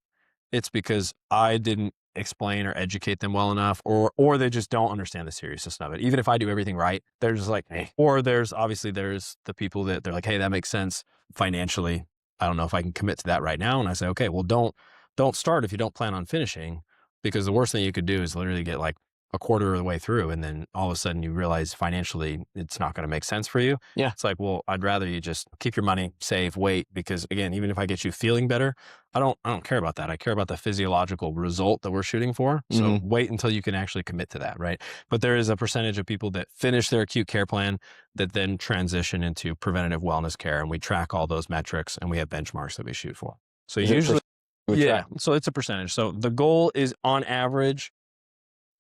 it's because I didn't explain or educate them well enough, or they just don't understand the seriousness of it. Even if I do everything right, they're just like, hey. Or there's the people that they're like, hey, that makes sense financially. I don't know if I can commit to that right now. And I say, okay, well, don't start if you don't plan on finishing, because the worst thing you could do is literally get like a quarter of the way through, and then all of a sudden you realize financially it's not going to make sense for you. Yeah. It's like, well, I'd rather you just keep your money, save, wait, because again, even if I get you feeling better, I don't care about that. I care about the physiological result that we're shooting for. So wait until you can actually commit to that, right? But there is a percentage of people that finish their acute care plan that then transition into preventative wellness care, and we track all those metrics and we have benchmarks that we shoot for. So usually, so it's a percentage. So the goal is on average,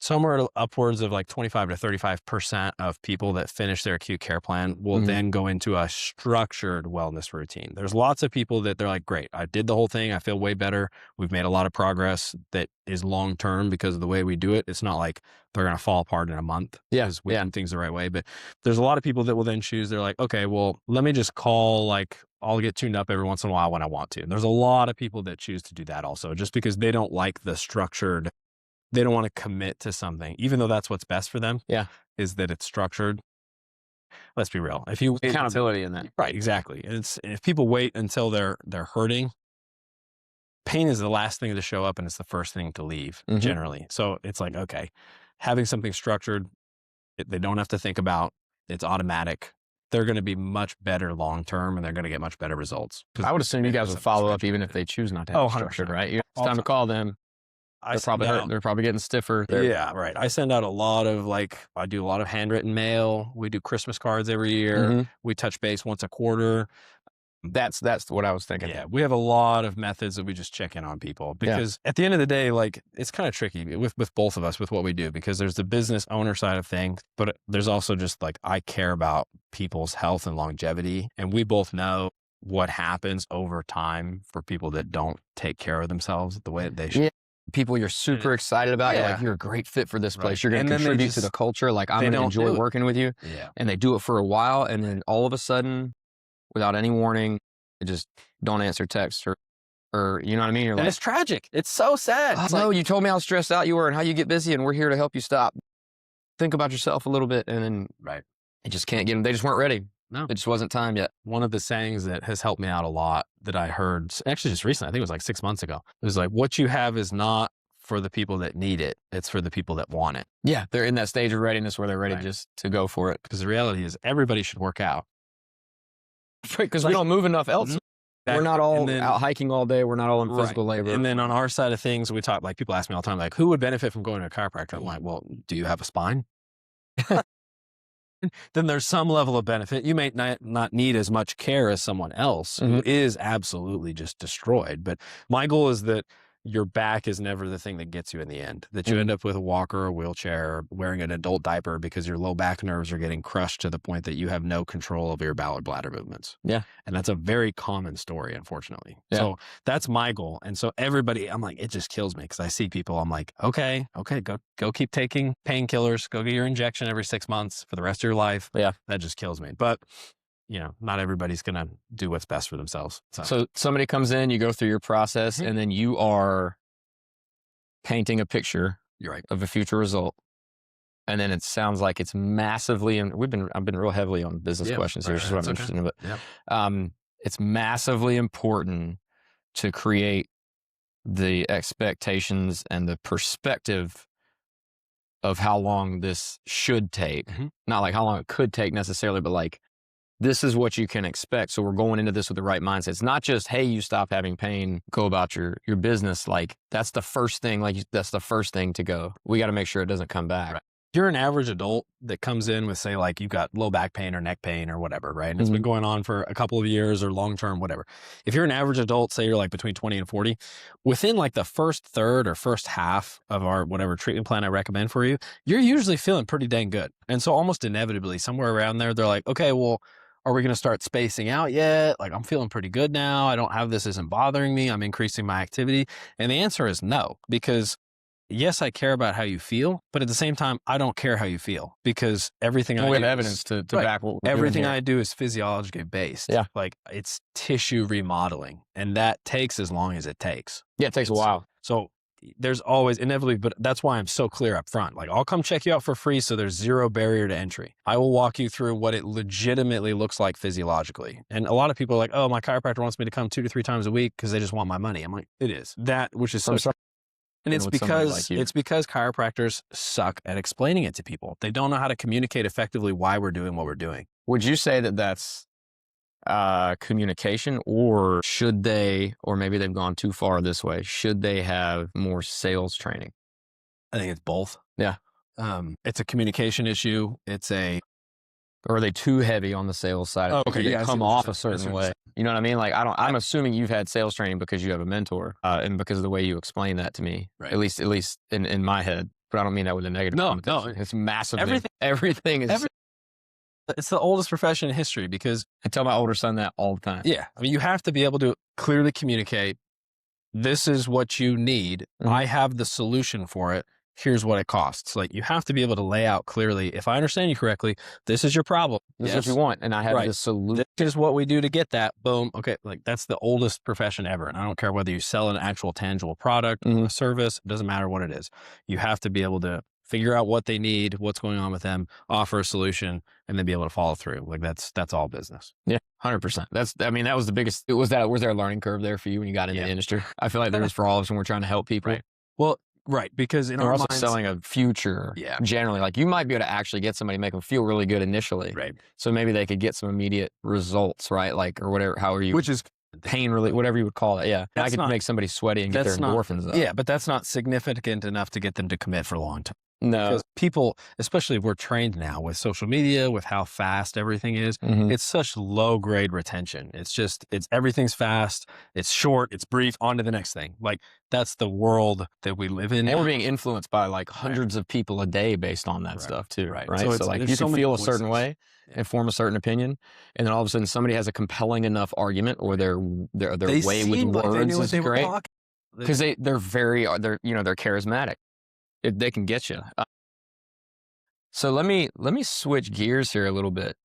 somewhere upwards of like 25 to 35% of people that finish their acute care plan will then go into a structured wellness routine. There's lots of people that they're like, great, I did the whole thing. I feel way better. We've made a lot of progress that is long-term because of the way we do it. It's not like they're going to fall apart in a month because we do things the right way. But there's a lot of people that will then choose. They're like, okay, well, let me just call, like, I'll get tuned up every once in a while when I want to. And there's a lot of people that choose to do that also, just because they don't like the structured. They don't want to commit to something, even though that's what's best for them. Yeah. Is that it's structured. Let's be real. If you accountability in that. Right. Exactly. And if people wait until they're hurting, pain is the last thing to show up and it's the first thing to leave generally. So it's like, okay, having something structured, they don't have to think about, it's automatic. They're going to be much better long-term and they're going to get much better results. I would assume you guys would follow up even if they choose not to have it structured, right? It's time to call them. They're probably hurt. They're probably getting stiffer. Yeah, right. I send out I do a lot of handwritten mail. We do Christmas cards every year. We touch base once a quarter. That's what I was thinking. Yeah, we have a lot of methods that we just check in on people because at the end of the day, like it's kind of tricky with both of us with what we do, because there's the business owner side of things, but there's also just like, I care about people's health and longevity. And we both know what happens over time for people that don't take care of themselves the way that they should. Yeah. People you're super excited about, you're like, you're a great fit for this place. You're going to contribute to the culture. Like, I'm going to enjoy working with you. Yeah. And they do it for a while. And then all of a sudden, without any warning, they just don't answer texts or you know what I mean? You're and it's tragic. It's so sad. Oh, no, you told me how stressed out you were and how you get busy, and we're here to help you stop. Think about yourself a little bit. And then, you just can't get them. They just weren't ready. No, it just wasn't time yet. One of the sayings that has helped me out a lot that I heard actually just recently, I think it was like 6 months ago, it was like, what you have is not for the people that need it. It's for the people that want it. Yeah. They're in that stage of readiness where they're ready just to go for it. Because the reality is everybody should work out. Because we don't move enough else. We're not all out hiking all day. We're not all in physical labor. And then on our side of things, we talk, like people ask me all the time, like, who would benefit from going to a chiropractor? I'm like, well, do you have a spine? Then there's some level of benefit. You may not need as much care as someone else who is absolutely just destroyed. But my goal is that your back is never the thing that gets you in the end, that you end up with a walker or a wheelchair or wearing an adult diaper because your low back nerves are getting crushed to the point that you have no control of your bowel or bladder movements. Yeah. And that's a very common story, unfortunately. Yeah. So that's my goal. And so everybody, I'm like, it just kills me because I see people, I'm like, okay, go keep taking painkillers, go get your injection every 6 months for the rest of your life. Yeah. That just kills me. But not everybody's going to do what's best for themselves. So somebody comes in, you go through your process, and then you are painting a picture You're right. of a future result. And then it sounds like it's massively, and I've been real heavily on business questions here, which is what I'm interested in, but it's massively important to create the expectations and the perspective of how long this should take. Not like how long it could take necessarily, but like, this is what you can expect. So we're going into this with the right mindset. It's not just, hey, you stop having pain, go about your business. Like, that's the first thing, that's the first thing to go. We got to make sure it doesn't come back. Right. If you're an average adult that comes in with, say, like, you've got low back pain or neck pain or whatever, right? And it's been going on for a couple of years or long-term, whatever. If you're an average adult, say you're like between 20 and 40, within like the first third or first half of our whatever treatment plan I recommend for you, you're usually feeling pretty dang good. And so almost inevitably, somewhere around there, they're like, okay, well, are we going to start spacing out yet? Like, I'm feeling pretty good now. I don't have this, isn't bothering me. I'm increasing my activity. And the answer is no, because yes, I care about how you feel, but at the same time, I don't care how you feel, because everything I do, we have evidence to back what we're everything doing here. I do is physiologically based. Yeah. Like, it's tissue remodeling, and that takes as long as it takes. Yeah, it takes a while. So there's always inevitably, but that's why I'm so clear up front. Like, I'll come check you out for free, so there's zero barrier to entry. I will walk you through what it legitimately looks like physiologically. And a lot of people are like, oh, my chiropractor wants me to come 2 to 3 times a week because they just want my money. I'm like, it is. That, which is so... And it's because chiropractors suck at explaining it to people. They don't know how to communicate effectively why we're doing what we're doing. Would you say that that's communication, or should they, or maybe they've gone too far this way, should they have more sales training? I think it's both. Yeah. It's a communication issue. Or are they too heavy on the sales side? Oh, okay. They come off a certain way. You know what I mean? Like, I'm assuming you've had sales training because you have a mentor, and because of the way you explain that to me, right. at least in my head, but I don't mean that with a negative. No, it's massive. Everything is. It's the oldest profession in history, because I tell my older son that all the time. Yeah. I mean, you have to be able to clearly communicate, this is what you need. I have the solution for it. Here's what it costs. Like, you have to be able to lay out clearly, if I understand you correctly, this is your problem. This is what you want. And I have this solution. This is what we do to get that. Boom. Okay. Like, that's the oldest profession ever. And I don't care whether you sell an actual tangible product, a service, it doesn't matter what it is. You have to be able to figure out what they need, what's going on with them, offer a solution, and then be able to follow through. Like, that's all business. Yeah. 100%. That was the biggest, was there a learning curve there for you when you got into the industry? I feel like there is for all of us when we're trying to help people. Right. Well, right, because in our also minds, selling a future, generally, like, you might be able to actually get somebody, make them feel really good initially. Right. So maybe they could get some immediate results, right? Like, or whatever, however you, which is pain relief, whatever you would call it. Yeah. I could make somebody sweaty and get their endorphins up. Yeah, but that's not significant enough to get them to commit for a long time. No. Because people, especially we're trained now with social media, with how fast everything is, it's such low grade retention. It's everything's fast, it's short, it's brief, on to the next thing. Like, that's the world that we live in. And we're being influenced by like hundreds of people a day based on that stuff too. Right. So like, you can feel a certain way and form a certain opinion. And then all of a sudden somebody has a compelling enough argument, or their way with words is great. Because they're charismatic. They can get you. So let me switch gears here a little bit.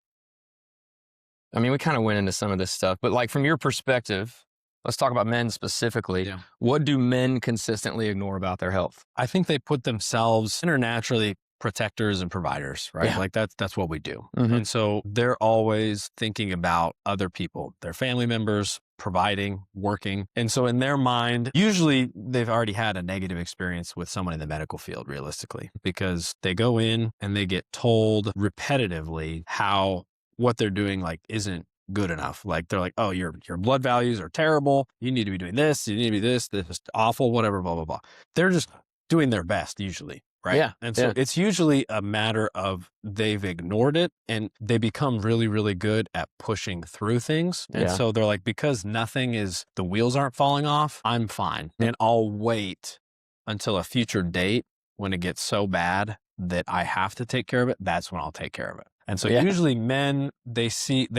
I mean, we kind of went into some of this stuff, but like, from your perspective, let's talk about men specifically. Yeah. What do men consistently ignore about their health? I think they put themselves naturally protectors and providers, right? Yeah. Like, that's what we do. And so they're always thinking about other people, their family members, providing, working. And so in their mind, usually they've already had a negative experience with someone in the medical field, realistically, because they go in and they get told repetitively how what they're doing, like, isn't good enough. Like, they're like, oh, your blood values are terrible. You need to be doing this. You need to be this is awful, whatever, blah, blah, blah. They're just doing their best usually. Right. Yeah. And so it's usually a matter of they've ignored it, and they become really, really good at pushing through things. And so they're like, because the wheels aren't falling off, I'm fine. And I'll wait until a future date when it gets so bad that I have to take care of it. That's when I'll take care of it. And so usually men, they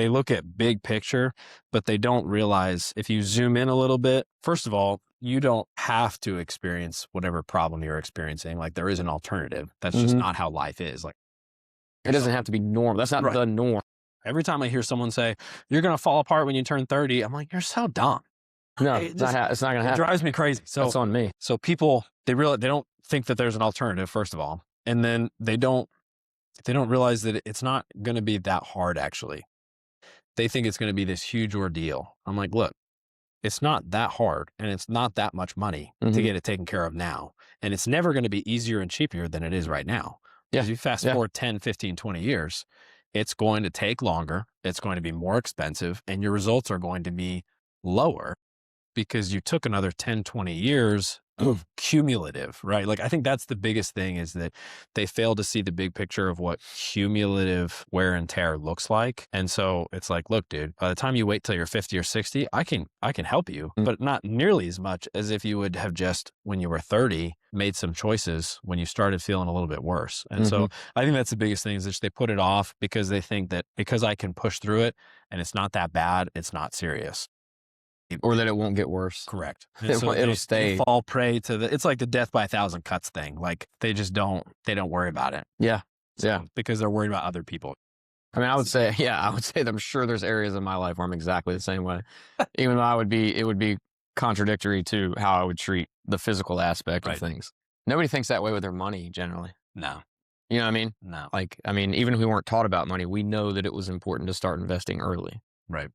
look at big picture, but they don't realize, if you zoom in a little bit, first of all, you don't have to experience whatever problem you're experiencing. Like, there is an alternative. That's just not how life is. Like, it doesn't have to be normal. That's not the norm. Every time I hear someone say, you're going to fall apart when you turn 30, I'm like, you're so dumb. No, It it's not going to It happen. drives me crazy. So That's on me. So people, they don't think that there's an alternative, first of all. And then they don't realize that it's not going to be that hard, actually. They think it's going to be this huge ordeal. I'm like, look, it's not that hard and it's not that much money to get it taken care of now. And it's never going to be easier and cheaper than it is right now. Yeah. Because you fast forward 10, 15, 20 years, it's going to take longer. It's going to be more expensive and your results are going to be lower because you took another 10, 20 years of cumulative, right? Like, I think that's the biggest thing is that they fail to see the big picture of what cumulative wear and tear looks like. And so it's like, look, dude, by the time you wait till you're 50 or 60, I can help you, but not nearly as much as if you would have just, when you were 30, made some choices when you started feeling a little bit worse. And so I think that's the biggest thing is that they put it off because they think that because I can push through it and it's not that bad, it's not serious. Or that it won't get worse. Correct. It'll stay. They fall prey to it's like the death by 1,000 cuts thing. Like they just don't worry about it. Yeah. Yeah. Because they're worried about other people. I mean, I would say that I'm sure there's areas in my life where I'm exactly the same way. Even though it would be contradictory to how I would treat the physical aspect of things. Nobody thinks that way with their money generally. No. You know what I mean? No. Like, I mean, even if we weren't taught about money, we know that it was important to start investing early. Right.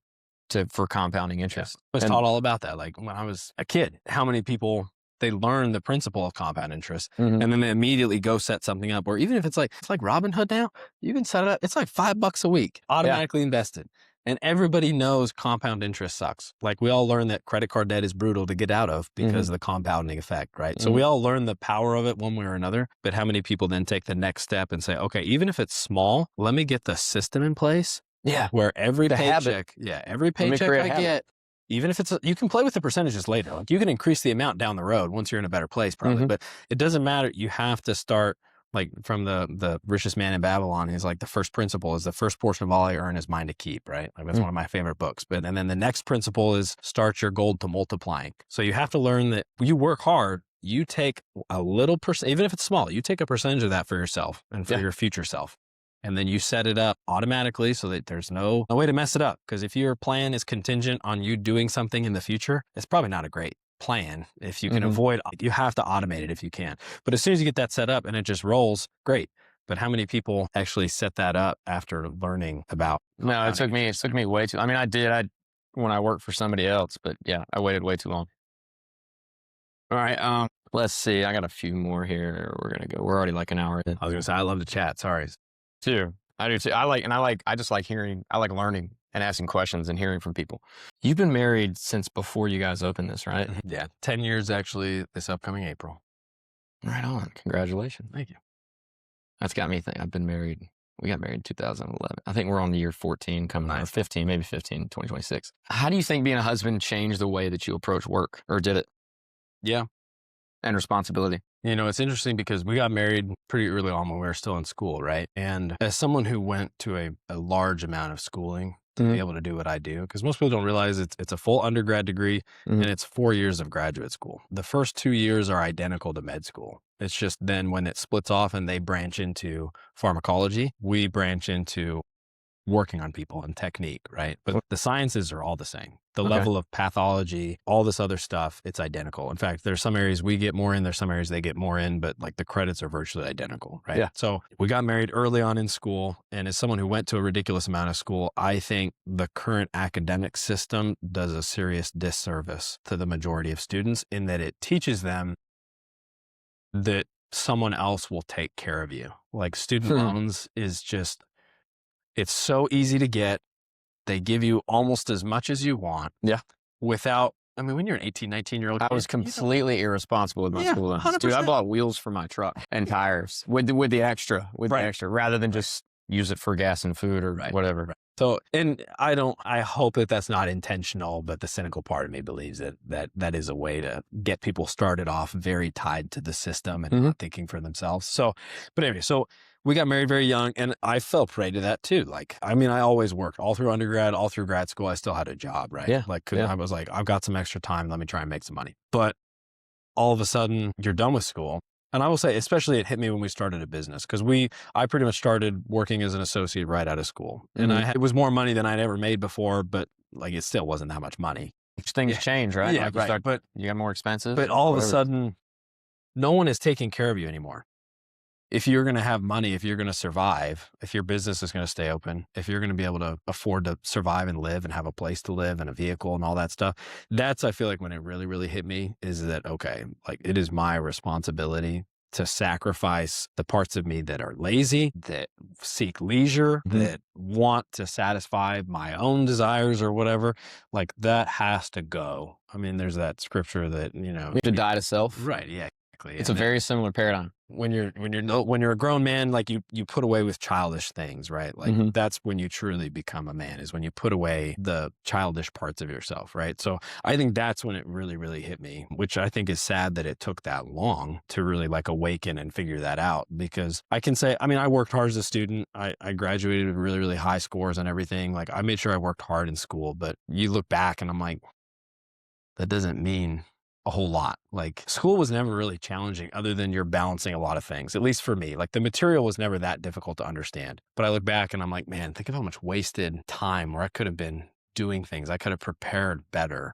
For compounding interest. I was taught all about that. Like when I was a kid, how many people they learn the principle of compound interest and then they immediately go set something up. Or even if it's like Robinhood now, you can set it up. It's like $5 a week, automatically invested. And everybody knows compound interest sucks. Like we all learn that credit card debt is brutal to get out of because of the compounding effect, right? So we all learn the power of it one way or another. But how many people then take the next step and say, okay, even if it's small, let me get the system in place. Yeah. Where every paycheck, every paycheck I get, even if you can play with the percentages later. Like you can increase the amount down the road once you're in a better place probably, but it doesn't matter. You have to start like from the richest man in Babylon. He's like the first principle is the first portion of all I earn is mine to keep, right? Like that's one of my favorite books. And then the next principle is start your gold to multiplying. So you have to learn that you work hard, you take a little percent, even if it's small, you take a percentage of that for yourself and for your future self. And then you set it up automatically so that there's no way to mess it up. Because if your plan is contingent on you doing something in the future, it's probably not a great plan. If you can avoid, you have to automate it if you can. But as soon as you get that set up and it just rolls, great. But how many people actually set that up after learning about? No, it took me way too. I mean, I did when I worked for somebody else, but yeah, I waited way too long. All right. Let's see. I got a few more here. We're going to go. We're already like an hour in. I was going to say, I love to chat. Sorry. I do too. I like learning and asking questions and hearing from people. You've been married since before you guys opened this, right? Yeah. 10 years actually this upcoming April. Right on. Congratulations. Thank you. That's got me thinking. We got married in 2011. I think we're on the year 14 coming out, or 15, maybe 15, 2026. How do you think being a husband changed the way that you approach work, or did it? Yeah. And responsibility. You know, it's interesting because we got married pretty early on when we were still in school, right? And as someone who went to a large amount of schooling to be able to do what I do, because most people don't realize it's a full undergrad degree and it's 4 years of graduate school. The first 2 years are identical to med school. It's just then when it splits off and they branch into pharmacology, we branch into working on people and technique, right? But the sciences are all the same. The level of pathology, all this other stuff, it's identical. In fact, there's some areas we get more in, there's some areas they get more in, but like the credits are virtually identical, right? Yeah. So we got married early on in school. And as someone who went to a ridiculous amount of school, I think the current academic system does a serious disservice to the majority of students in that it teaches them that someone else will take care of you. Like student loans is just, it's so easy to get. They give you almost as much as you want. Yeah. Without, I mean, when you're an 18, 19-year-old kid, I was completely irresponsible with my school loans. 100%. Dude, I bought wheels for my truck and tires with the extra, rather than just use it for gas and food or whatever. Right. So, and I hope that that's not intentional, but the cynical part of me believes that is a way to get people started off very tied to the system and not thinking for themselves. So, but anyway, so we got married very young and I fell prey to that too. Like, I mean, I always worked all through undergrad, all through grad school. I still had a job, right? Yeah. Like, I was like, I've got some extra time. Let me try and make some money. But all of a sudden you're done with school. And I will say, especially it hit me when we started a business because I pretty much started working as an associate right out of school. And it was more money than I'd ever made before, but like it still wasn't that much money. things change, right? Yeah, Like right. you got more expenses. But all of a whatever. sudden, no one is taking care of you anymore. If you're going to have money, if you're going to survive, if your business is going to stay open, if you're going to be able to afford to survive and live and have a place to live and a vehicle and all that stuff, that's, I feel like when it really, really hit me is that, okay, like it is my responsibility to sacrifice the parts of me that are lazy, that seek leisure, that want to satisfy my own desires or whatever. Like that has to go. I mean, there's that scripture that, You have to die to self. right. Yeah. Exactly. It's a very similar paradigm. When you're a grown man, like you put away with childish things, right? Like that's when you truly become a man, is when you put away the childish parts of yourself, right? So I think that's when it really, really hit me, which I think is sad that it took that long to really like awaken and figure that out. Because I can say, I mean, I worked hard as a student. I graduated with really, really high scores and everything. Like I made sure I worked hard in school, but you look back and I'm like, that doesn't mean a whole lot. Like school was never really challenging other than you're balancing a lot of things, at least for me. Like the material was never that difficult to understand. But I look back and I'm like, man, think of how much wasted time where I could have been doing things. I could have prepared better.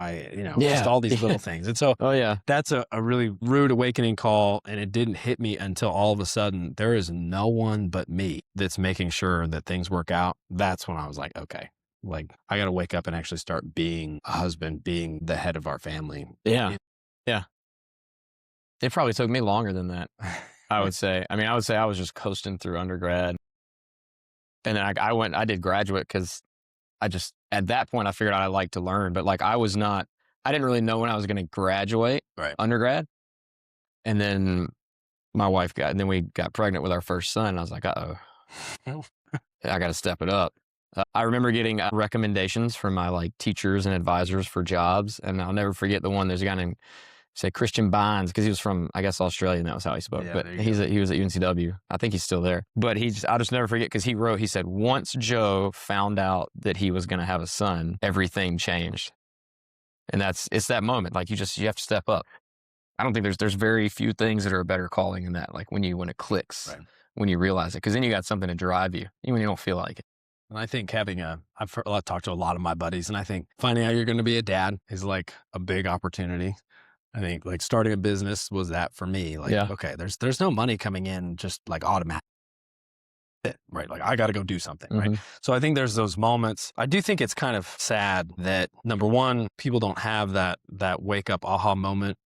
Just all these little things. And so that's a really rude awakening call. And it didn't hit me until all of a sudden there is no one but me that's making sure that things work out. That's when I was like, okay, like I got to wake up and actually start being a husband, being the head of our family. Yeah. Yeah. It probably took me longer than that, I would say. I mean, I would say I was just coasting through undergrad. And then I did graduate because at that point, I figured out I liked to learn. But like I didn't really know when I was going to graduate undergrad. And then we got pregnant with our first son. And I was like, uh-oh, I got to step it up. I remember getting recommendations from my like teachers and advisors for jobs. And I'll never forget the one. There's a guy named Christian Bynes, because he was from, I guess, Australia, and that was how he spoke. But he was at UNCW. I think he's still there. But I'll just never forget, because he said, once Joe found out that he was going to have a son, everything changed. And it's that moment. Like you have to step up. I don't think there's very few things that are a better calling than that. Like when it clicks, when you realize it, because then you got something to drive you, even when you don't feel like it. And I think I've talked to a lot of my buddies, and I think finding out you're going to be a dad is like a big opportunity. I think like starting a business was that for me. Like, okay, there's no money coming in just like automatic, right? Like I got to go do something, right? So I think there's those moments. I do think it's kind of sad that, number one, people don't have that wake up aha moment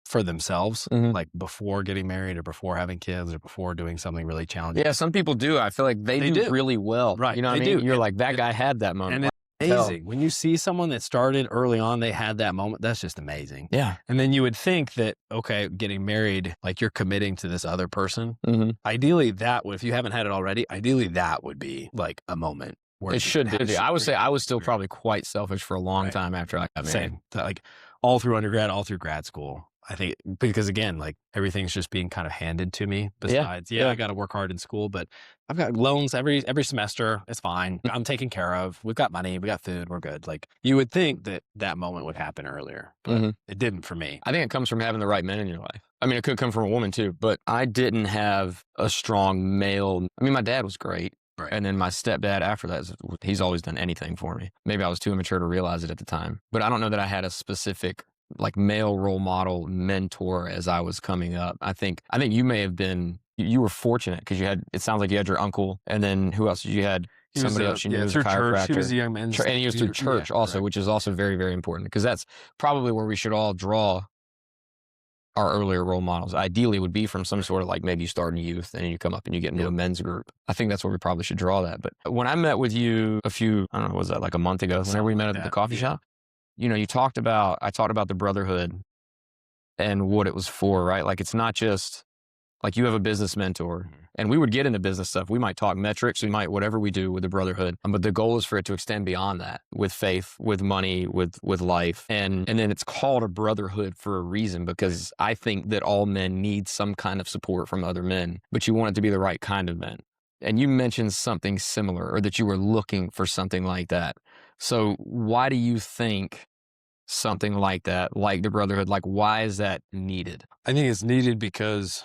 for themselves, like before getting married or before having kids or before doing something really challenging. Yeah, some people do. I feel like they do really well. Right. You know what I mean? You're like, that guy had that moment. And it's amazing. When you see someone that started early on, they had that moment, that's just amazing. Yeah. And then you would think that, okay, getting married, like you're committing to this other person. Ideally, if you haven't had it already, ideally that would be like a moment. It should be. I would say I was still probably quite selfish for a long time after I got married. Same. Like all through undergrad, all through grad school. I think because again, like everything's just being kind of handed to me. Besides, I got to work hard in school, but I've got loans every semester. It's fine. I'm taken care of. We've got money. We got food. We're good. Like you would think that moment would happen earlier, but it didn't for me. I think it comes from having the right men in your life. I mean, it could come from a woman too, but I didn't have a strong male. I mean, my dad was great. Right. And then my stepdad after that, he's always done anything for me. Maybe I was too immature to realize it at the time, but I don't know that I had a specific like male role model mentor as I was coming up. I think you may have been, you were fortunate because it sounds like you had your uncle, and then who else? You had somebody else you knew was a chiropractor. He was a young man's and he was through church also, which is also very, very important, because that's probably where we should all draw our earlier role models. Ideally would be from some sort of like, maybe you start in youth and you come up and you get into a men's group. I think that's where we probably should draw that. But when I met with you I don't know, was that like a month ago, whenever we met at the coffee shop? You know, I talked about the Brotherhood and what it was for, right? Like, it's not just like you have a business mentor, and we would get into business stuff. We might talk metrics, we might, whatever we do with the Brotherhood. But the goal is for it to extend beyond that, with faith, with money, with life. And then it's called a brotherhood for a reason, because I think that all men need some kind of support from other men, but you want it to be the right kind of men. And you mentioned something similar, or that you were looking for something like that. So why do you think something like that, like the Brotherhood, like why is that needed? I think it's needed because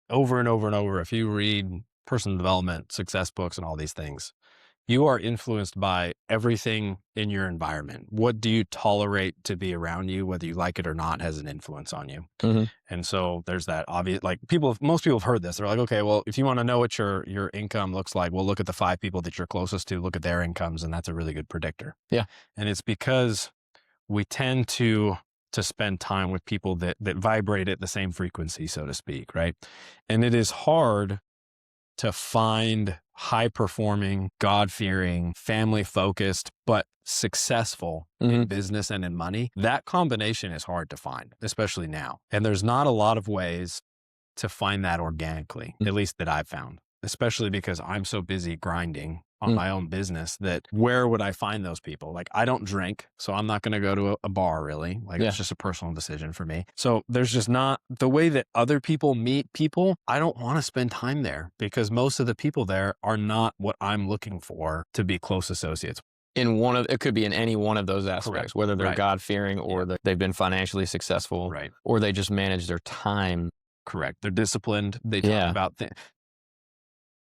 over and over and over, if you read personal development, success books and all these things, You are influenced by everything in your environment. What do you tolerate to be around you, whether you like it or not, has an influence on you. And so there's that obvious, like most people have heard this. They're like, okay, well, if you want to know what your income looks like, well, look at the 5 people that you're closest to, look at their incomes, and that's a really good predictor. Yeah. And it's because we tend to spend time with people that vibrate at the same frequency, so to speak, right? And it is hard to find high-performing, God-fearing, family-focused, but successful in business and in money. That combination is hard to find, especially now. And there's not a lot of ways to find that organically, at least that I've found, especially because I'm so busy grinding on my own business that where would I find those people? Like, I don't drink, so I'm not going to go to a bar really. Like, it's just a personal decision for me. So there's just not the way that other people meet people. I don't want to spend time there because most of the people there are not what I'm looking for to be close associates. It could be in any one of those aspects, correct, whether they're God-fearing or that they've been financially successful, right, or they just manage their time. Correct. They're disciplined. They talk about things.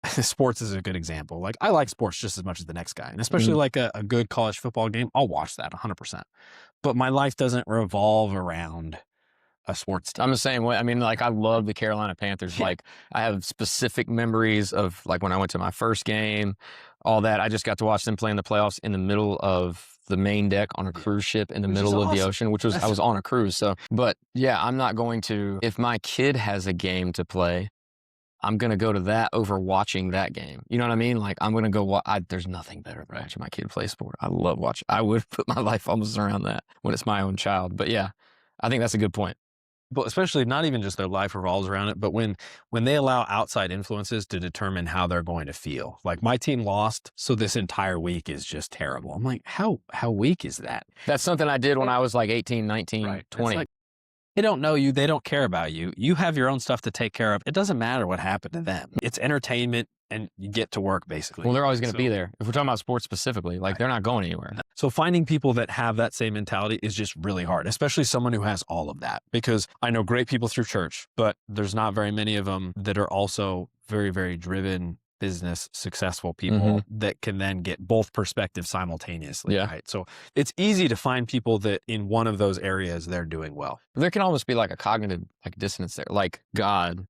Sports is a good example. Like, I like sports just as much as the next guy, and especially like a good college football game. I'll watch that 100%. But my life doesn't revolve around a sports team. I'm the same way. I mean, like, I love the Carolina Panthers. Like, I have specific memories of like when I went to my first game, all that. I just got to watch them play in the playoffs in the middle of the main deck on a cruise ship in the middle of the ocean, I was on a cruise. So, but yeah, I'm not going to, if my kid has a game to play, I'm going to go to that over watching that game. You know what I mean? Like, I'm going to go there's nothing better than watching my kid play sport. I love watching. I would put my life almost around that when it's my own child. But yeah, I think that's a good point. But especially not even just their life revolves around it, but when they allow outside influences to determine how they're going to feel. Like, my team lost, so this entire week is just terrible. I'm like, how weak is that? That's something I did when I was like 18, 19, 20. Like, they don't know you. They don't care about you. You have your own stuff to take care of. It doesn't matter what happened to them. It's entertainment, and you get to work, basically. Well, they're always going to be there. If we're talking about sports specifically, like, they're not going anywhere. So finding people that have that same mentality is just really hard, especially someone who has all of that. Because I know great people through church, but there's not very many of them that are also very, very driven, business, successful people that can then get both perspectives simultaneously, right? So it's easy to find people that in one of those areas, they're doing well. There can almost be like a cognitive dissonance there, like God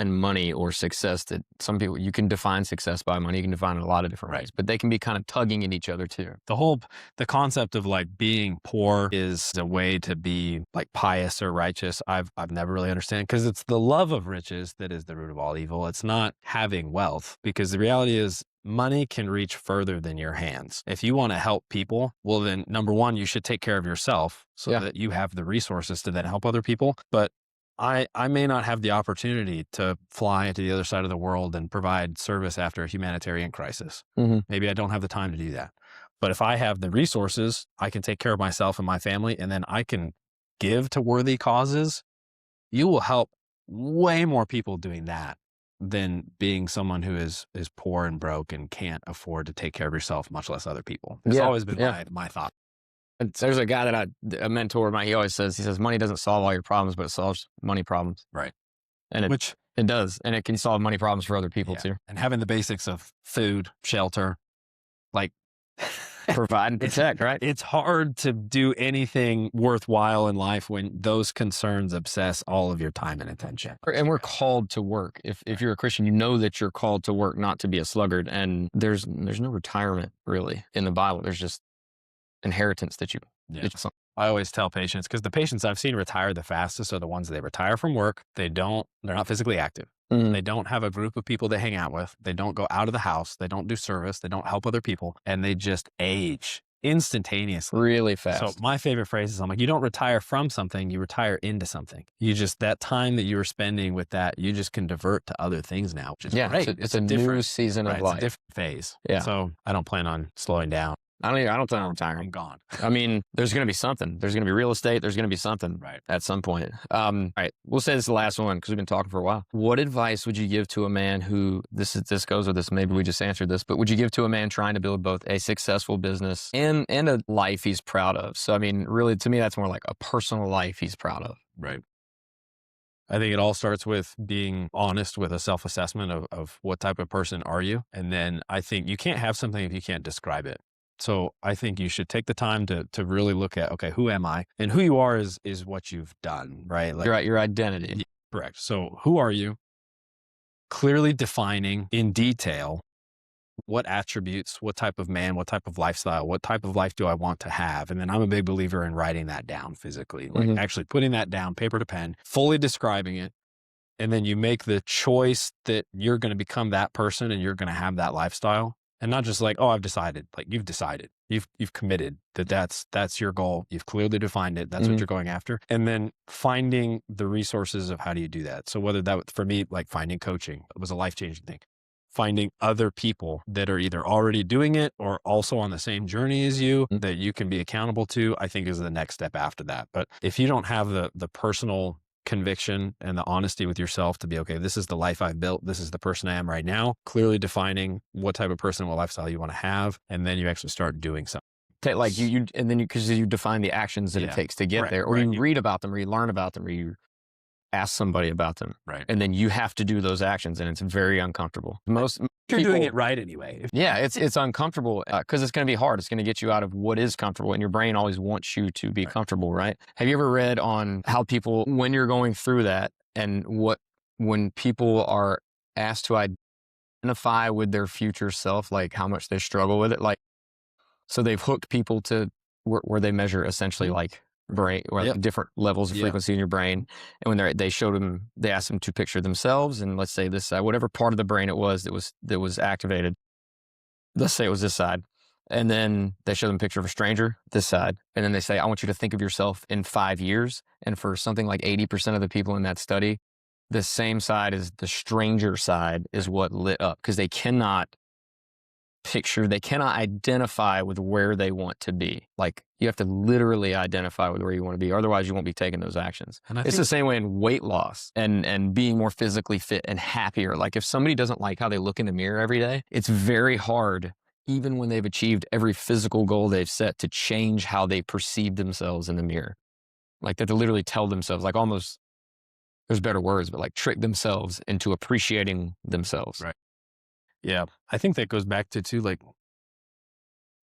and money or success. That some people, you can define success by money, you can define it a lot of different ways, but they can be kind of tugging at each other too. The concept of like being poor is a way to be like pious or righteous. I've never really understand, because it's the love of riches that is the root of all evil. It's not having wealth, because the reality is money can reach further than your hands. If you want to help people, well, then number one, you should take care of yourself so that you have the resources to then help other people. But I may not have the opportunity to fly to the other side of the world and provide service after a humanitarian crisis. Maybe I don't have the time to do that. But if I have the resources, I can take care of myself and my family, and then I can give to worthy causes. You will help way more people doing that than being someone who is poor and broke and can't afford to take care of yourself, much less other people. It's always been my thought. There's a guy that a mentor of mine, he always says, money doesn't solve all your problems, but it solves money problems. Right. And it does. And it can solve money problems for other people too. And having the basics of food, shelter, like provide and protect, right? It's hard to do anything worthwhile in life when those concerns obsess all of your time and attention. And we're called to work. If you're a Christian, you know that you're called to work, not to be a sluggard. And there's no retirement really in the Bible. There's just inheritance that you I always tell patients, because the patients I've seen retire the fastest are the ones that retire from work. They're not physically active. They don't have a group of people they hang out with. They don't go out of the house. They don't do service. They don't help other people, and they just age instantaneously, really fast. So my favorite phrase is, I'm like, you don't retire from something, you retire into something. You just, that time that you were spending with that, you just can divert to other things now, which is great. It's a new season of life. It's a different phase. Yeah. So I don't plan on slowing down. I don't plan on retiring. I'm gone. I mean, there's going to be something. There's going to be real estate. There's going to be something at some point. All right. We'll say this is the last one because we've been talking for a while. What advice would you give to a man who, this goes with this, maybe we just answered this, but would you give to a man trying to build both a successful business and a life he's proud of? So, I mean, really, to me, that's more like a personal life he's proud of. Right. I think it all starts with being honest with a self-assessment of what type of person are you? And then I think you can't have something if you can't describe it. So I think you should take the time to really look at, okay, who am I? And who you are is what you've done, right? Like Your identity. correct. So who are you? Clearly defining in detail what attributes, what type of man, what type of lifestyle, what type of life do I want to have? And then I'm a big believer in writing that down physically, like actually putting that down, paper to pen, fully describing it. And then you make the choice that you're going to become that person and you're going to have that lifestyle. And not just like, oh, I've decided. Like you've decided, you've committed that's your goal. You've clearly defined it. That's what you're going after. And then finding the resources of how do you do that? So whether that, for me, like finding coaching was a life-changing thing. Finding other people that are either already doing it or also on the same journey as you that you can be accountable to, I think is the next step after that. But if you don't have the personal conviction and the honesty with yourself to be, okay, this is the life I've built. This is the person I am right now. Clearly defining what type of person, what lifestyle you want to have. And then you actually start doing something. Like and then because you define the actions that it takes to get there, or you read about them, or you learn about them, or you ask somebody about them. Right. And then you have to do those actions, and it's very uncomfortable. Most you're doing it right anyway. Yeah, it's uncomfortable because it's going to be hard. It's going to get you out of what is comfortable, and your brain always wants you to be comfortable, right? Have you ever read on how people, when you're going through that, and when people are asked to identify with their future self, like how much they struggle with it, like so they've hooked people to where they measure essentially like brain or different levels of frequency in your brain. And when they showed them, they asked them to picture themselves, and let's say this side, whatever part of the brain it was that was activated, let's say it was this side. And then they show them a picture of a stranger, this side. And then they say, I want you to think of yourself in 5 years. And for something like 80% of the people in that study, the same side as the stranger side is what lit up, because they cannot identify with where they want to be. Like you have to literally identify with where you want to be. Otherwise you won't be taking those actions. And it's the same way in weight loss and being more physically fit and happier. Like if somebody doesn't like how they look in the mirror every day, it's very hard, even when they've achieved every physical goal they've set, to change how they perceive themselves in the mirror. Like they have to literally tell themselves, like almost, there's better words, but like trick themselves into appreciating themselves. Right. Yeah. I think that goes back to too, like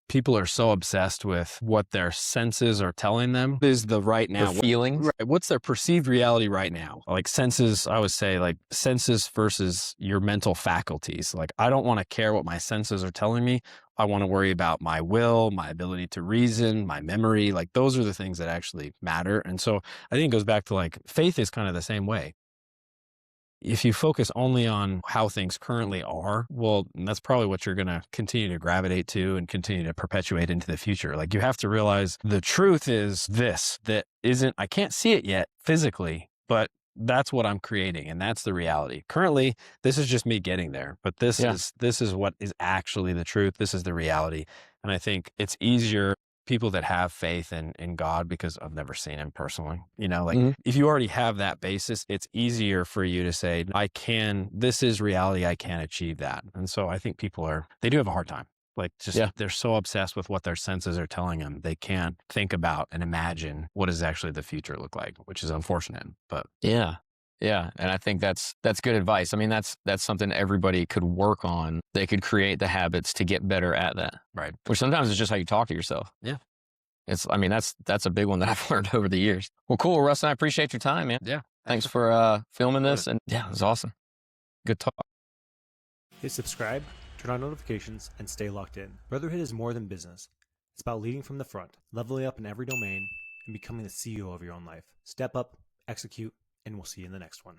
people are so obsessed with what their senses are telling them is the right now. Their feelings. Right. What's their perceived reality right now? Like senses, I would say like senses versus your mental faculties. Like I don't want to care what my senses are telling me. I want to worry about my will, my ability to reason, my memory. Like those are the things that actually matter. And so I think it goes back to like faith is kind of the same way. If you focus only on how things currently are, well, that's probably what you're going to continue to gravitate to and continue to perpetuate into the future. Like you have to realize the truth is this, that isn't, I can't see it yet physically, but that's what I'm creating. And that's the reality. Currently, this is just me getting there, but this is what is actually the truth. This is the reality. And I think it's easier people that have faith in God, because I've never seen him personally, you know, like if you already have that basis, it's easier for you to say, this is reality. I can achieve that. And so I think they do have a hard time. Like they're so obsessed with what their senses are telling them. They can't think about and imagine what does actually the future look like, which is unfortunate, but yeah. And I think that's good advice. I mean, that's something everybody could work on. They could create the habits to get better at that. Right. Which sometimes is just how you talk to yourself. Yeah. That's a big one that I've learned over the years. Well, cool. Rustin, I appreciate your time, man. Yeah. Thanks for filming this. And yeah, it was awesome. Good talk. Hit subscribe, turn on notifications, and stay locked in. Brotherhood is more than business. It's about leading from the front, leveling up in every domain, and becoming the CEO of your own life. Step up, execute, and we'll see you in the next one.